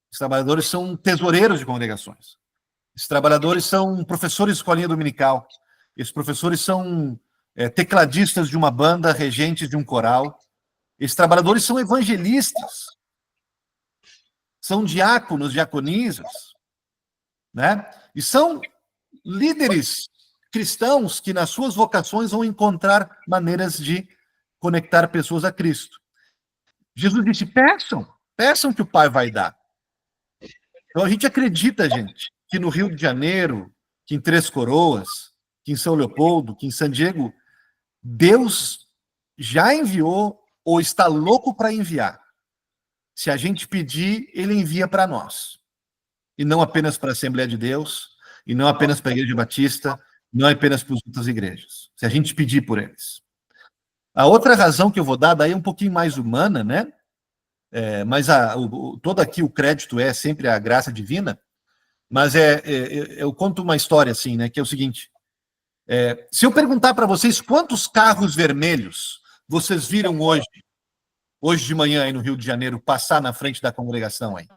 Esses trabalhadores são tesoureiros de congregações. Esses trabalhadores são professores de escolinha dominical. Esses professores são tecladistas de uma banda, regentes de um coral. Esses trabalhadores são evangelistas. São diáconos, diaconisas, né? E são líderes cristãos que nas suas vocações vão encontrar maneiras de conectar pessoas a Cristo. Jesus disse: peçam que o Pai vai dar. Então a gente acredita, gente, que no Rio de Janeiro, que em Três Coroas, que em São Leopoldo, que em San Diego, Deus já enviou ou está louco para enviar. Se a gente pedir, ele envia para nós. E não apenas para a Assembleia de Deus, e não apenas para a Igreja Batista, não apenas para as outras igrejas. Se a gente pedir por eles. A outra razão que eu vou dar, daí é um pouquinho mais humana, né? Mas todo aqui o crédito é sempre a graça divina, mas eu conto uma história assim, né? Que é o seguinte: se eu perguntar para vocês quantos carros vermelhos vocês viram hoje de manhã aí no Rio de Janeiro, passar na frente da congregação aí?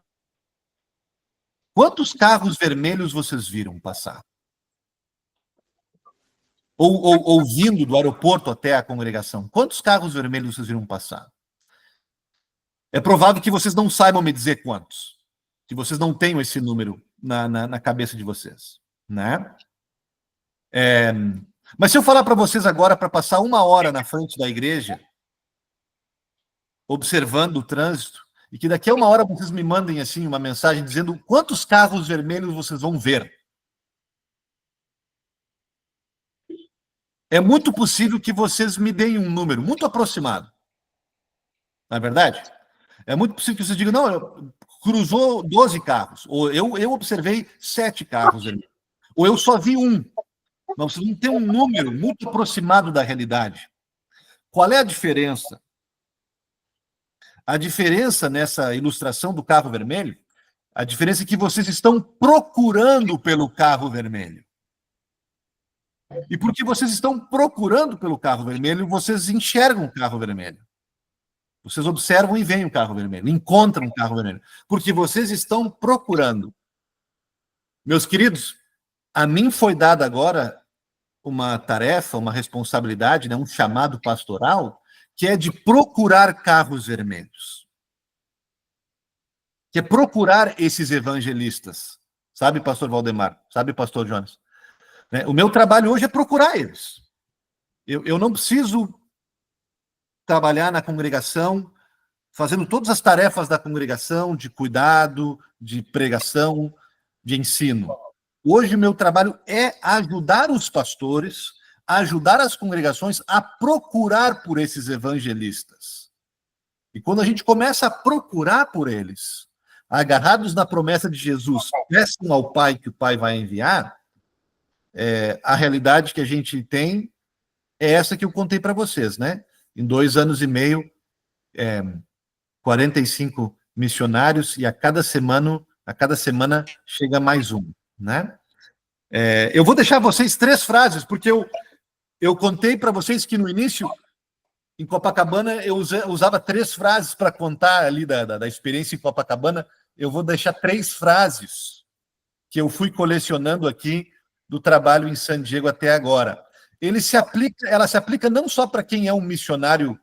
Quantos carros vermelhos vocês viram passar? Ou vindo do aeroporto até a congregação? Quantos carros vermelhos vocês viram passar? É provável que vocês não saibam me dizer quantos. Que vocês não tenham esse número na cabeça de vocês, né? Mas se eu falar para vocês agora para passar 1 hora na frente da igreja, observando o trânsito, e que daqui a 1 hora vocês me mandem assim uma mensagem dizendo quantos carros vermelhos vocês vão ver. É muito possível que vocês me deem um número muito aproximado. Não é verdade? É muito possível que vocês digam: não, cruzou 12 carros, ou eu observei 7 carros vermelhos, ou eu só vi um. Mas vocês não têm um número muito aproximado da realidade. Qual é a diferença? A diferença nessa ilustração do carro vermelho, a diferença é que vocês estão procurando pelo carro vermelho. E porque vocês estão procurando pelo carro vermelho, vocês enxergam o carro vermelho. Vocês observam e veem o carro vermelho, encontram o carro vermelho. Porque vocês estão procurando. Meus queridos, a mim foi dada agora uma tarefa, uma responsabilidade, né, um chamado pastoral, que é de procurar carros vermelhos. Que é procurar esses evangelistas. Sabe, pastor Valdemar? Sabe, pastor Jonas? O meu trabalho hoje é procurar eles. Eu não preciso trabalhar na congregação, fazendo todas as tarefas da congregação, de cuidado, de pregação, de ensino. Hoje o meu trabalho é ajudar os pastores, ajudar as congregações a procurar por esses evangelistas. E quando a gente começa a procurar por eles, agarrados na promessa de Jesus, peçam ao Pai que o Pai vai enviar, a realidade que a gente tem é essa que eu contei para vocês, né? Em 2 anos e meio, 45 missionários, e a cada semana chega mais um, né? Eu vou deixar vocês 3 frases, porque eu contei para vocês que no início, em Copacabana, eu usava 3 frases para contar ali da experiência em Copacabana. Eu vou deixar 3 frases que eu fui colecionando aqui do trabalho em San Diego até agora. Ela se aplica não só para quem é um missionário,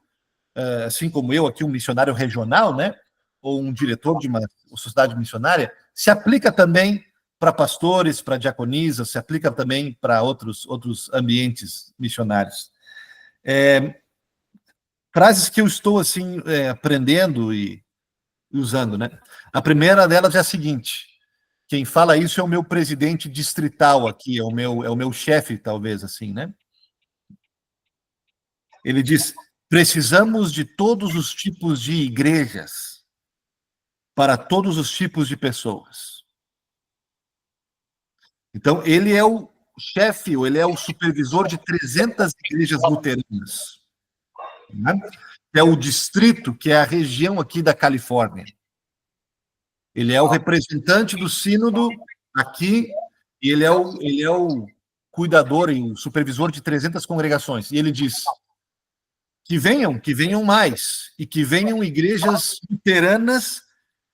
assim como eu aqui, um missionário regional, né? Ou um diretor de uma sociedade missionária, se aplica também para pastores, para diaconisas, se aplica também para outros ambientes missionários. Frases que eu estou assim aprendendo e usando, né? A primeira delas é a seguinte: quem fala isso é o meu presidente distrital aqui, é o meu chefe, talvez assim, né? Ele diz: precisamos de todos os tipos de igrejas para todos os tipos de pessoas. Então, ele é o chefe, ou ele é o supervisor de 300 igrejas luteranas, né? É o distrito, que é a região aqui da Califórnia. Ele é o representante do sínodo aqui, e ele é o cuidador e o supervisor de 300 congregações. E ele diz: que venham mais, e que venham igrejas luteranas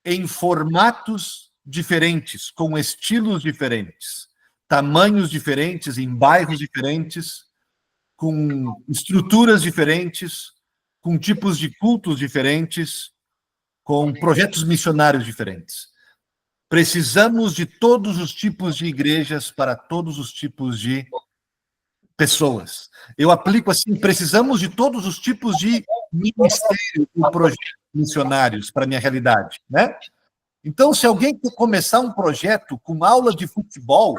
em formatos diferentes, com estilos diferentes, tamanhos diferentes, em bairros diferentes, com estruturas diferentes, com tipos de cultos diferentes, com projetos missionários diferentes. Precisamos de todos os tipos de igrejas para todos os tipos de pessoas. Eu aplico assim: precisamos de todos os tipos de ministério e projetos missionários para a minha realidade, né? Então, se alguém quer começar um projeto com aula de futebol,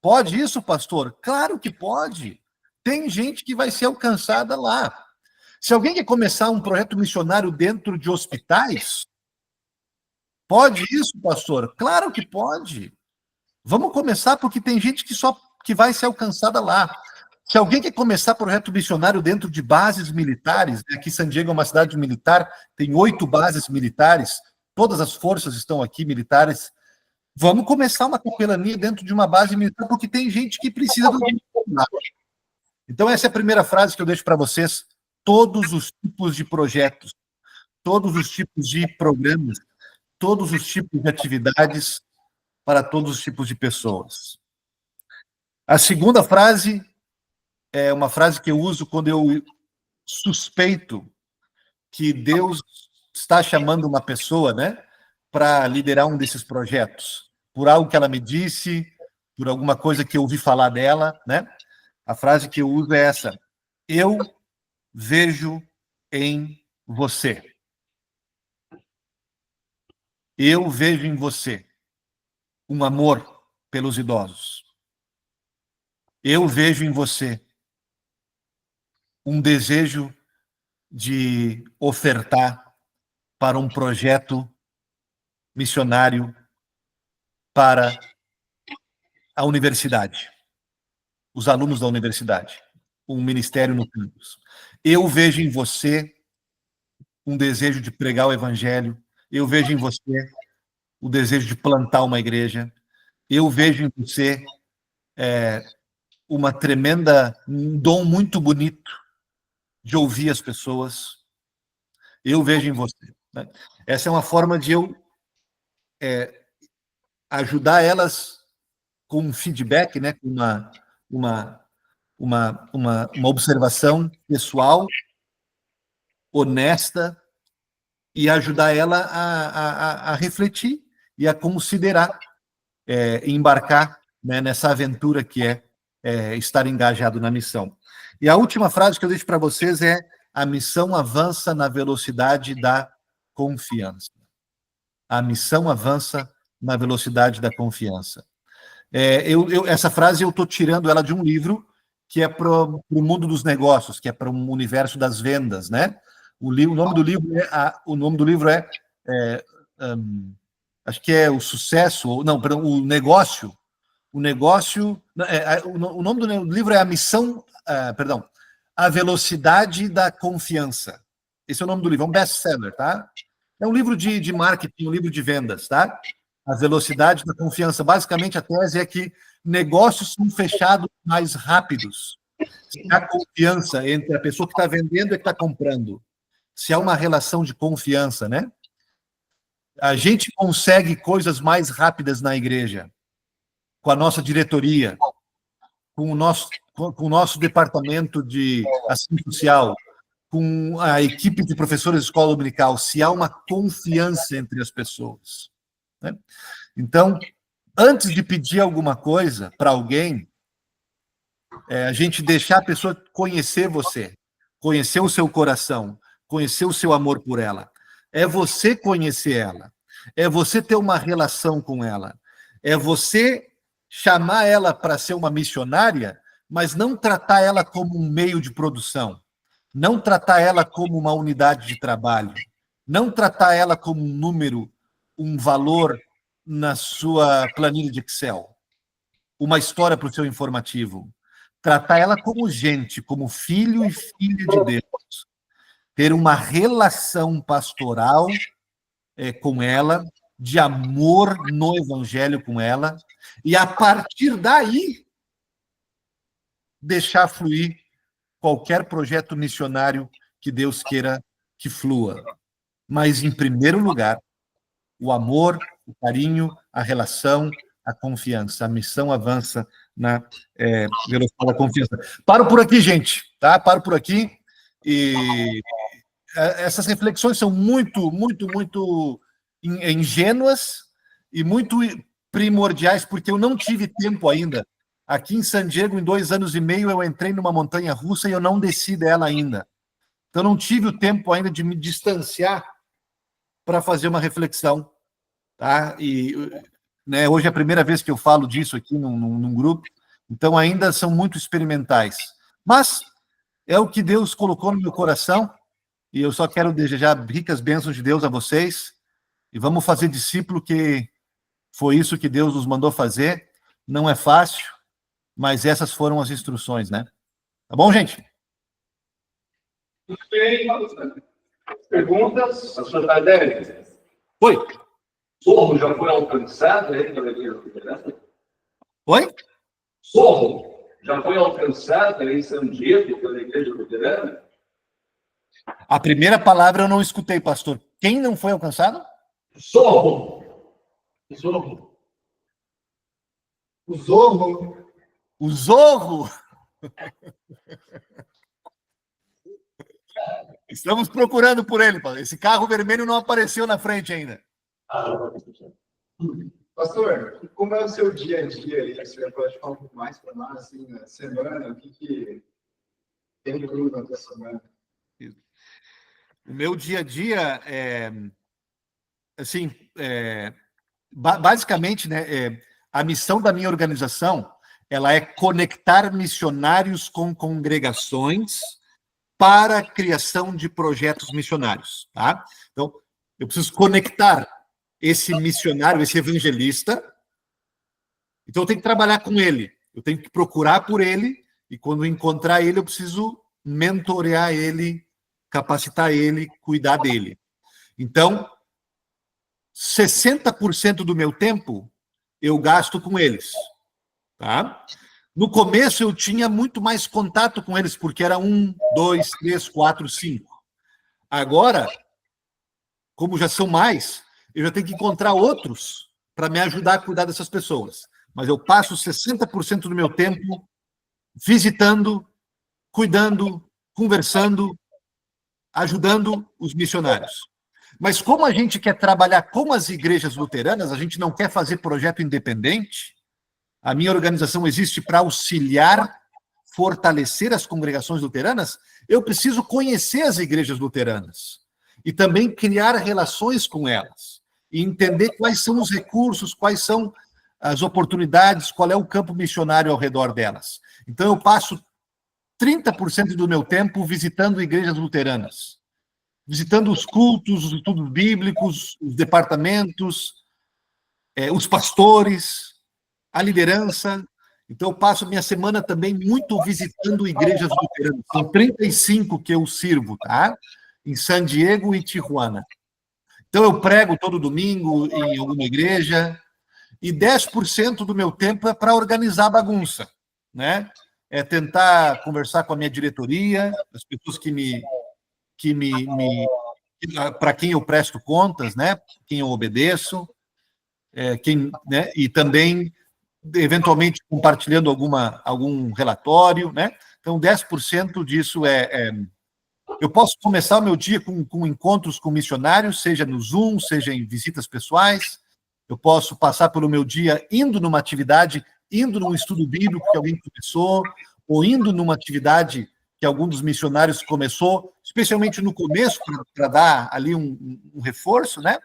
pode isso, pastor? Claro que pode. Tem gente que vai ser alcançada lá. Se alguém quer começar um projeto missionário dentro de hospitais, pode isso, pastor? Claro que pode. Vamos começar, porque tem gente que vai ser alcançada lá. Se alguém quer começar projeto missionário dentro de bases militares, aqui San Diego é uma cidade militar, tem 8 bases militares, todas as forças estão aqui militares. Vamos começar uma capelania dentro de uma base militar, porque tem gente que precisa do missionário. Então, essa é a primeira frase que eu deixo para vocês: todos os tipos de projetos, todos os tipos de programas, todos os tipos de atividades para todos os tipos de pessoas. A segunda frase é uma frase que eu uso quando eu suspeito que Deus está chamando uma pessoa, né, para liderar um desses projetos, por algo que ela me disse, por alguma coisa que eu ouvi falar dela, né? A frase que eu uso é essa: eu vejo em você. Eu vejo em você um amor pelos idosos. Eu vejo em você um desejo de ofertar para um projeto missionário para a universidade, os alunos da universidade, um ministério no campus. Eu vejo em você um desejo de pregar o evangelho. Eu vejo em você o desejo de plantar uma igreja. Eu vejo em você um dom muito bonito de ouvir as pessoas. Eu vejo em você, né? Essa é uma forma de eu ajudar elas com um feedback, né? Com uma observação pessoal, honesta, e ajudar ela a refletir e a considerar embarcar, né, nessa aventura que é estar engajado na missão. E a última frase que eu deixo para vocês é: a missão avança na velocidade da confiança. A missão avança na velocidade da confiança. Essa frase eu estou tirando ela de um livro que é para o mundo dos negócios, que é para um universo das vendas, né? O nome do livro é acho que é o sucesso, não, perdão, o negócio. O nome do livro é A Missão, A Velocidade da Confiança. Esse é o nome do livro, é um best-seller, tá? É um livro de marketing, um livro de vendas, tá? A velocidade da confiança. Basicamente, a tese é que negócios são fechados mais rápidos. Se há confiança entre a pessoa que está vendendo e que está comprando, se há uma relação de confiança, né? A gente consegue coisas mais rápidas na igreja, com a nossa diretoria, com o nosso departamento de assistência social, com a equipe de professores de escola dominical, se há uma confiança entre as pessoas, né? Então, antes de pedir alguma coisa para alguém, a gente deixar a pessoa conhecer você, conhecer o seu coração, conhecer o seu amor por ela. É você conhecer ela, é você ter uma relação com ela, é você chamar ela para ser uma missionária, mas não tratar ela como um meio de produção, não tratar ela como uma unidade de trabalho, não tratar ela como um número, um valor na sua planilha de Excel, uma história para o seu informativo. Tratar ela como gente, como filho e filha de Deus. Ter uma relação pastoral com ela, de amor no evangelho com ela, e a partir daí deixar fluir qualquer projeto missionário que Deus queira que flua. Mas, em primeiro lugar, o amor, o carinho, a relação, a confiança. A missão avança na velocidade da confiança. Paro por aqui, gente, tá? Paro por aqui. E essas reflexões são muito, muito, muito ingênuas e muito primordiais, porque eu não tive tempo ainda. Aqui em San Diego, em 2 anos e meio, eu entrei numa montanha russa e eu não desci dela ainda. Então, não tive o tempo ainda de me distanciar para fazer uma reflexão, tá? E, né, hoje é a primeira vez que eu falo disso aqui num grupo, então ainda são muito experimentais. Mas é o que Deus colocou no meu coração, e eu só quero desejar ricas bênçãos de Deus a vocês, e vamos fazer discípulo, que foi isso que Deus nos mandou fazer. Não é fácil, mas essas foram as instruções, né? Tá bom, gente? Muito bem. Perguntas? Pastor Tardelli. Oi. Sorro já foi alcançado aí pela Igreja Luterana? Oi? Sorro já foi alcançado aí em San Diego pela Igreja Luterana? A primeira palavra eu não escutei, pastor. Quem não foi alcançado? Sorro. Zorro. O Zorro. O Zorro. Estamos procurando por ele. Esse carro vermelho não apareceu na frente ainda. Pastor, como é o seu dia a dia aí? Você pode falar um pouco mais para nós, assim, na semana? O que tem de cru na tua semana? O meu dia a dia assim, basicamente, né, a missão da minha organização, ela é conectar missionários com congregações para a criação de projetos missionários, tá? Então, eu preciso conectar esse missionário, esse evangelista. Então, eu tenho que trabalhar com ele, eu tenho que procurar por ele, e quando encontrar ele, eu preciso mentorear ele, capacitar ele, cuidar dele. Então, 60% do meu tempo eu gasto com eles, tá? No começo eu tinha muito mais contato com eles, porque era 1, 2, 3, 4, 5. Agora, como já são mais, eu já tenho que encontrar outros para me ajudar a cuidar dessas pessoas. Mas eu passo 60% do meu tempo visitando, cuidando, conversando, ajudando os missionários. Mas como a gente quer trabalhar com as igrejas luteranas, a gente não quer fazer projeto independente. A minha organização existe para auxiliar, fortalecer as congregações luteranas. Eu preciso conhecer as igrejas luteranas e também criar relações com elas e entender quais são os recursos, quais são as oportunidades, qual é o campo missionário ao redor delas. Então, eu passo 30% do meu tempo visitando igrejas luteranas, visitando os cultos, os estudos bíblicos, os departamentos, os pastores, a liderança. Então, eu passo minha semana também muito visitando igrejas luteranas. São 35 que eu sirvo, tá? Em San Diego e Tijuana. Então, eu prego todo domingo em alguma igreja, e 10% do meu tempo é para organizar a bagunça, né? É tentar conversar com a minha diretoria, as pessoas para quem eu presto contas, né? Quem eu obedeço, né? E também, eventualmente, compartilhando algum relatório, né? Então, 10% disso eu posso começar o meu dia com encontros com missionários, seja no Zoom, seja em visitas pessoais. Eu posso passar pelo meu dia indo numa atividade, indo num estudo bíblico que alguém começou, ou indo numa atividade que algum dos missionários começou, especialmente no começo, para dar ali um reforço, né?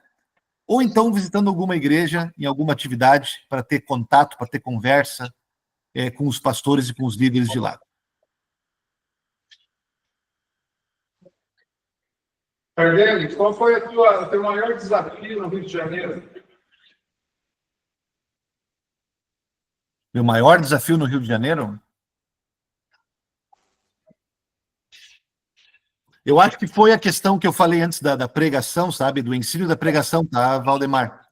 Ou então visitando alguma igreja, em alguma atividade, para ter contato, para ter conversa com os pastores e com os líderes de lá. Tardelli, qual foi o teu maior desafio no Rio de Janeiro? Meu maior desafio no Rio de Janeiro? Eu acho que foi a questão que eu falei antes da pregação, sabe? Do ensino da pregação, tá, Valdemar?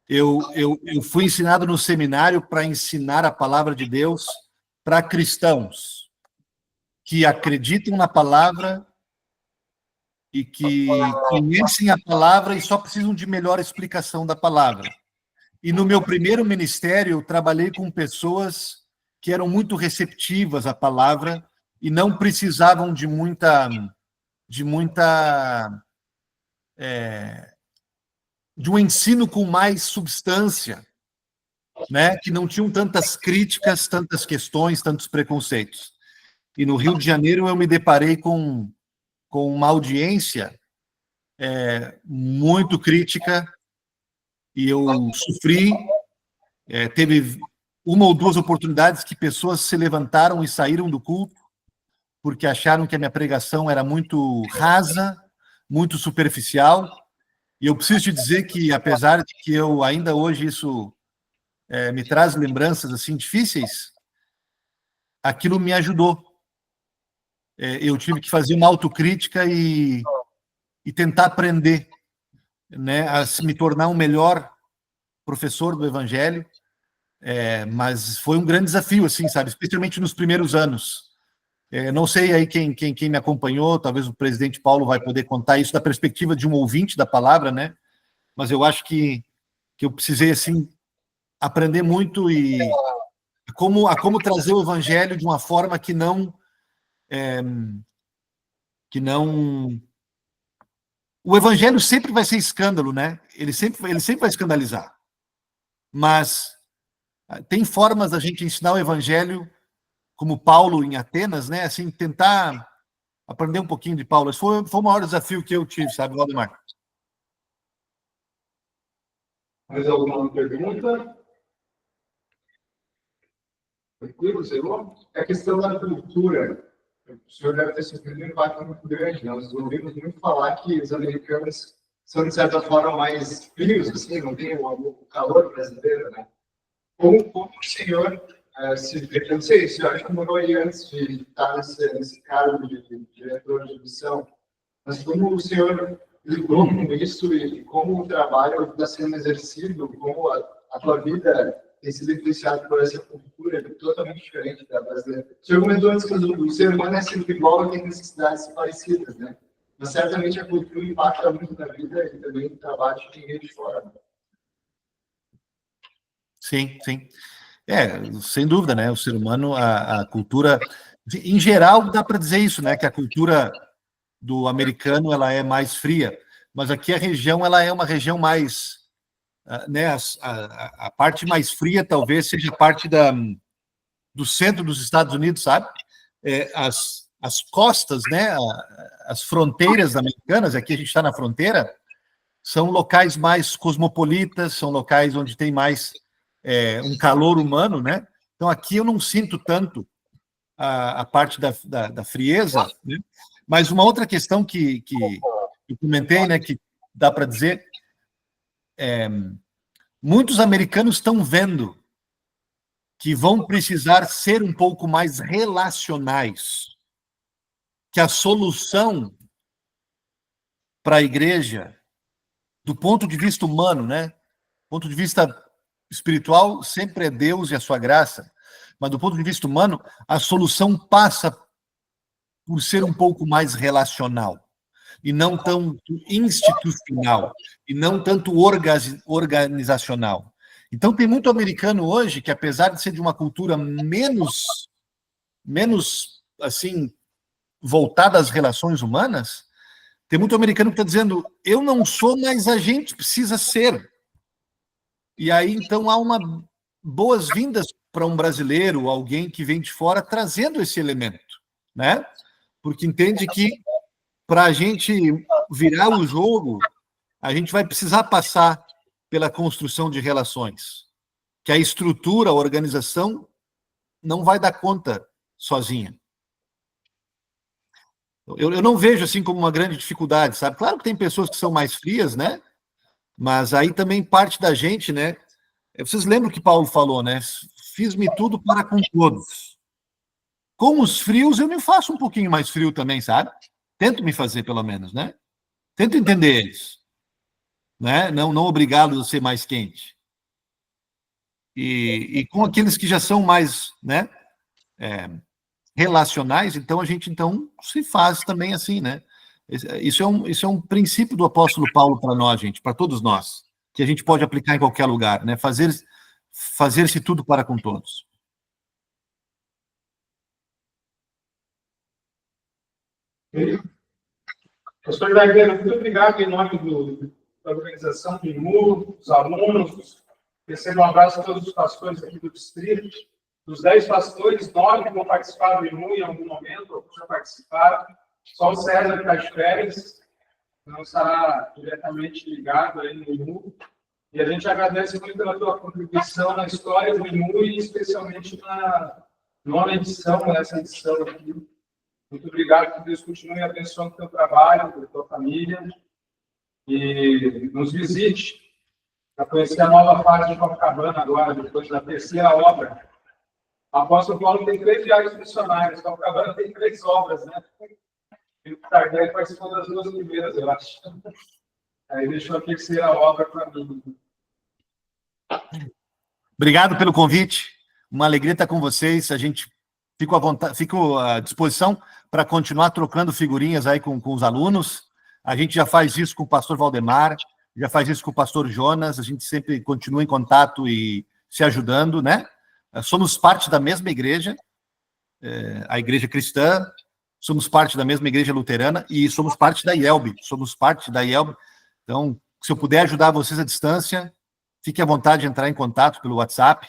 Eu fui ensinado no seminário para ensinar a palavra de Deus para cristãos que acreditam na palavra e que conhecem a palavra e só precisam de melhor explicação da palavra. E no meu primeiro ministério, eu trabalhei com pessoas que eram muito receptivas à palavra e não precisavam de um ensino com mais substância, né? Que não tinham tantas críticas, tantas questões, tantos preconceitos. E no Rio de Janeiro eu me deparei com uma audiência muito crítica e eu sofri. Teve uma ou duas oportunidades que pessoas se levantaram e saíram do culto porque acharam que a minha pregação era muito rasa, muito superficial. E eu preciso te dizer que, apesar de que eu ainda hoje isso me traz lembranças assim difíceis, aquilo me ajudou. Eu tive que fazer uma autocrítica e tentar aprender, né, a me tornar um melhor professor do Evangelho. Mas foi um grande desafio, assim, sabe, especialmente nos primeiros anos. Não sei aí quem me acompanhou, talvez o presidente Paulo vai poder contar isso da perspectiva de um ouvinte da palavra, né? Mas eu acho que eu precisei, assim, aprender muito e como trazer o Evangelho de uma forma que não o Evangelho sempre vai ser escândalo, né? Ele sempre vai escandalizar. Mas tem formas da gente ensinar o Evangelho, como Paulo em Atenas, né? Assim, tentar aprender um pouquinho de Paulo. Esse foi o maior desafio que eu tive, sabe, Valdemar? Mais alguma pergunta? Tranquilo, Zerô? É a questão da cultura. O senhor deve ter sofrido um impacto muito grande. Nós ouvimos muito falar que os americanos são, de certa forma, mais frios, assim, não tem o calor brasileiro, né? Como o senhor eu não sei, o senhor acho que morou aí antes de estar nesse cargo de diretor de missão, mas como o senhor lidou com isso e como o trabalho está sendo exercido, como a tua vida tem sido influenciada por essa cultura totalmente diferente da brasileira. O senhor comentou antes que o ser humano é sempre igual e tem necessidades parecidas, né? Mas certamente a cultura impacta muito na vida e também no trabalho de quem vem de fora. Sim, sim. Sem dúvida, né? O ser humano, a cultura, em geral, dá para dizer isso, né? Que a cultura do americano ela é mais fria, mas aqui a região ela é uma região mais, né? A parte mais fria talvez seja a parte do centro dos Estados Unidos, sabe? As costas, né? As fronteiras americanas, aqui a gente está na fronteira, são locais mais cosmopolitas, são locais onde tem mais um calor humano, né? Então aqui eu não sinto tanto a parte da frieza, né? Mas uma outra questão que eu comentei, né, que dá para dizer, muitos americanos estão vendo que vão precisar ser um pouco mais relacionais, que a solução para a igreja do ponto de vista humano, né? Do ponto de vista espiritual, sempre é Deus e a sua graça, mas do ponto de vista humano, a solução passa por ser um pouco mais relacional, e não tanto institucional, e não tanto organizacional. Então, tem muito americano hoje que, apesar de ser de uma cultura menos assim, voltada às relações humanas, tem muito americano que está dizendo, eu não sou, mas a gente precisa ser. E aí, então, há uma boas-vindas para um brasileiro, alguém que vem de fora, trazendo esse elemento, né? Porque entende que, para a gente virar o jogo, a gente vai precisar passar pela construção de relações, que a estrutura, a organização, não vai dar conta sozinha. Eu não vejo assim como uma grande dificuldade, sabe? Claro que tem pessoas que são mais frias, né? Mas aí também parte da gente, né? Vocês lembram que Paulo falou, né? Fiz-me tudo para com todos. Com os frios, eu me faço um pouquinho mais frio também, sabe? Tento me fazer, pelo menos, né? Tento entender eles, né? Não obrigá-los a ser mais quente. E com aqueles que já são mais, né? Relacionais, então a gente se faz também assim, né? Isso é um princípio do apóstolo Paulo para nós, gente, para todos nós, que a gente pode aplicar em qualquer lugar, né? Fazer-se tudo para com todos. Pastor Wagner, muito obrigado em nome da organização do IMU, dos alunos. Recebo um abraço a todos os pastores aqui do distrito. Dos 10 pastores, 9 vão participar do IMU em algum momento, ou já participaram. Só o César que está de férias, não estará diretamente ligado aí no IMU. E a gente agradece muito pela tua contribuição na história do IMU e especialmente na 9ª edição, nessa edição aqui. Muito obrigado, que Deus continue abençoando o teu trabalho, a tua família. E nos visite para conhecer a nova fase de Copacabana agora, depois da 3ª obra. O apóstolo Paulo tem 3 viagens missionárias, Copacabana tem 3 obras, né? E o Tardelli participou das 2 primeiras, eu acho. Aí deixou a 3ª obra para mim. Obrigado pelo convite. Uma alegria estar com vocês. A gente fico à disposição para continuar trocando figurinhas aí com os alunos. A gente já faz isso com o pastor Valdemar, já faz isso com o pastor Jonas, a gente sempre continua em contato e se ajudando, né? Somos parte da mesma igreja, a igreja cristã, somos parte da mesma igreja luterana e somos parte da IELB, Então, se eu puder ajudar vocês à distância, fique à vontade de entrar em contato pelo WhatsApp.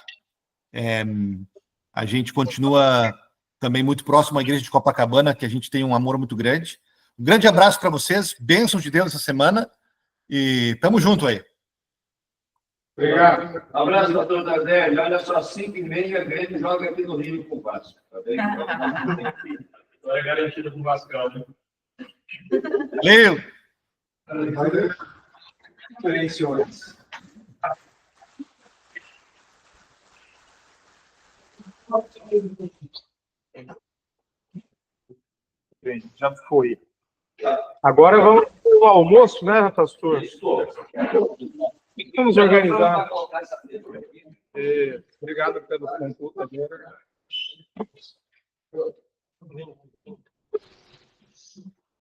A gente continua também muito próximo à igreja de Copacabana, que a gente tem um amor muito grande. Um grande abraço para vocês, bênçãos de Deus essa semana e tamo junto aí. Obrigado. Abraço, doutor Tardelli. Olha só, 5h30, a Grêmio joga aqui no Rio com o Vasco. Tá bem? Agora é garantido com o Vascão, né? Valeu! Diferenciões. Bem, já foi. Agora vamos para o almoço, né, pastor? Vamos organizar. Obrigado pelo conteúdo.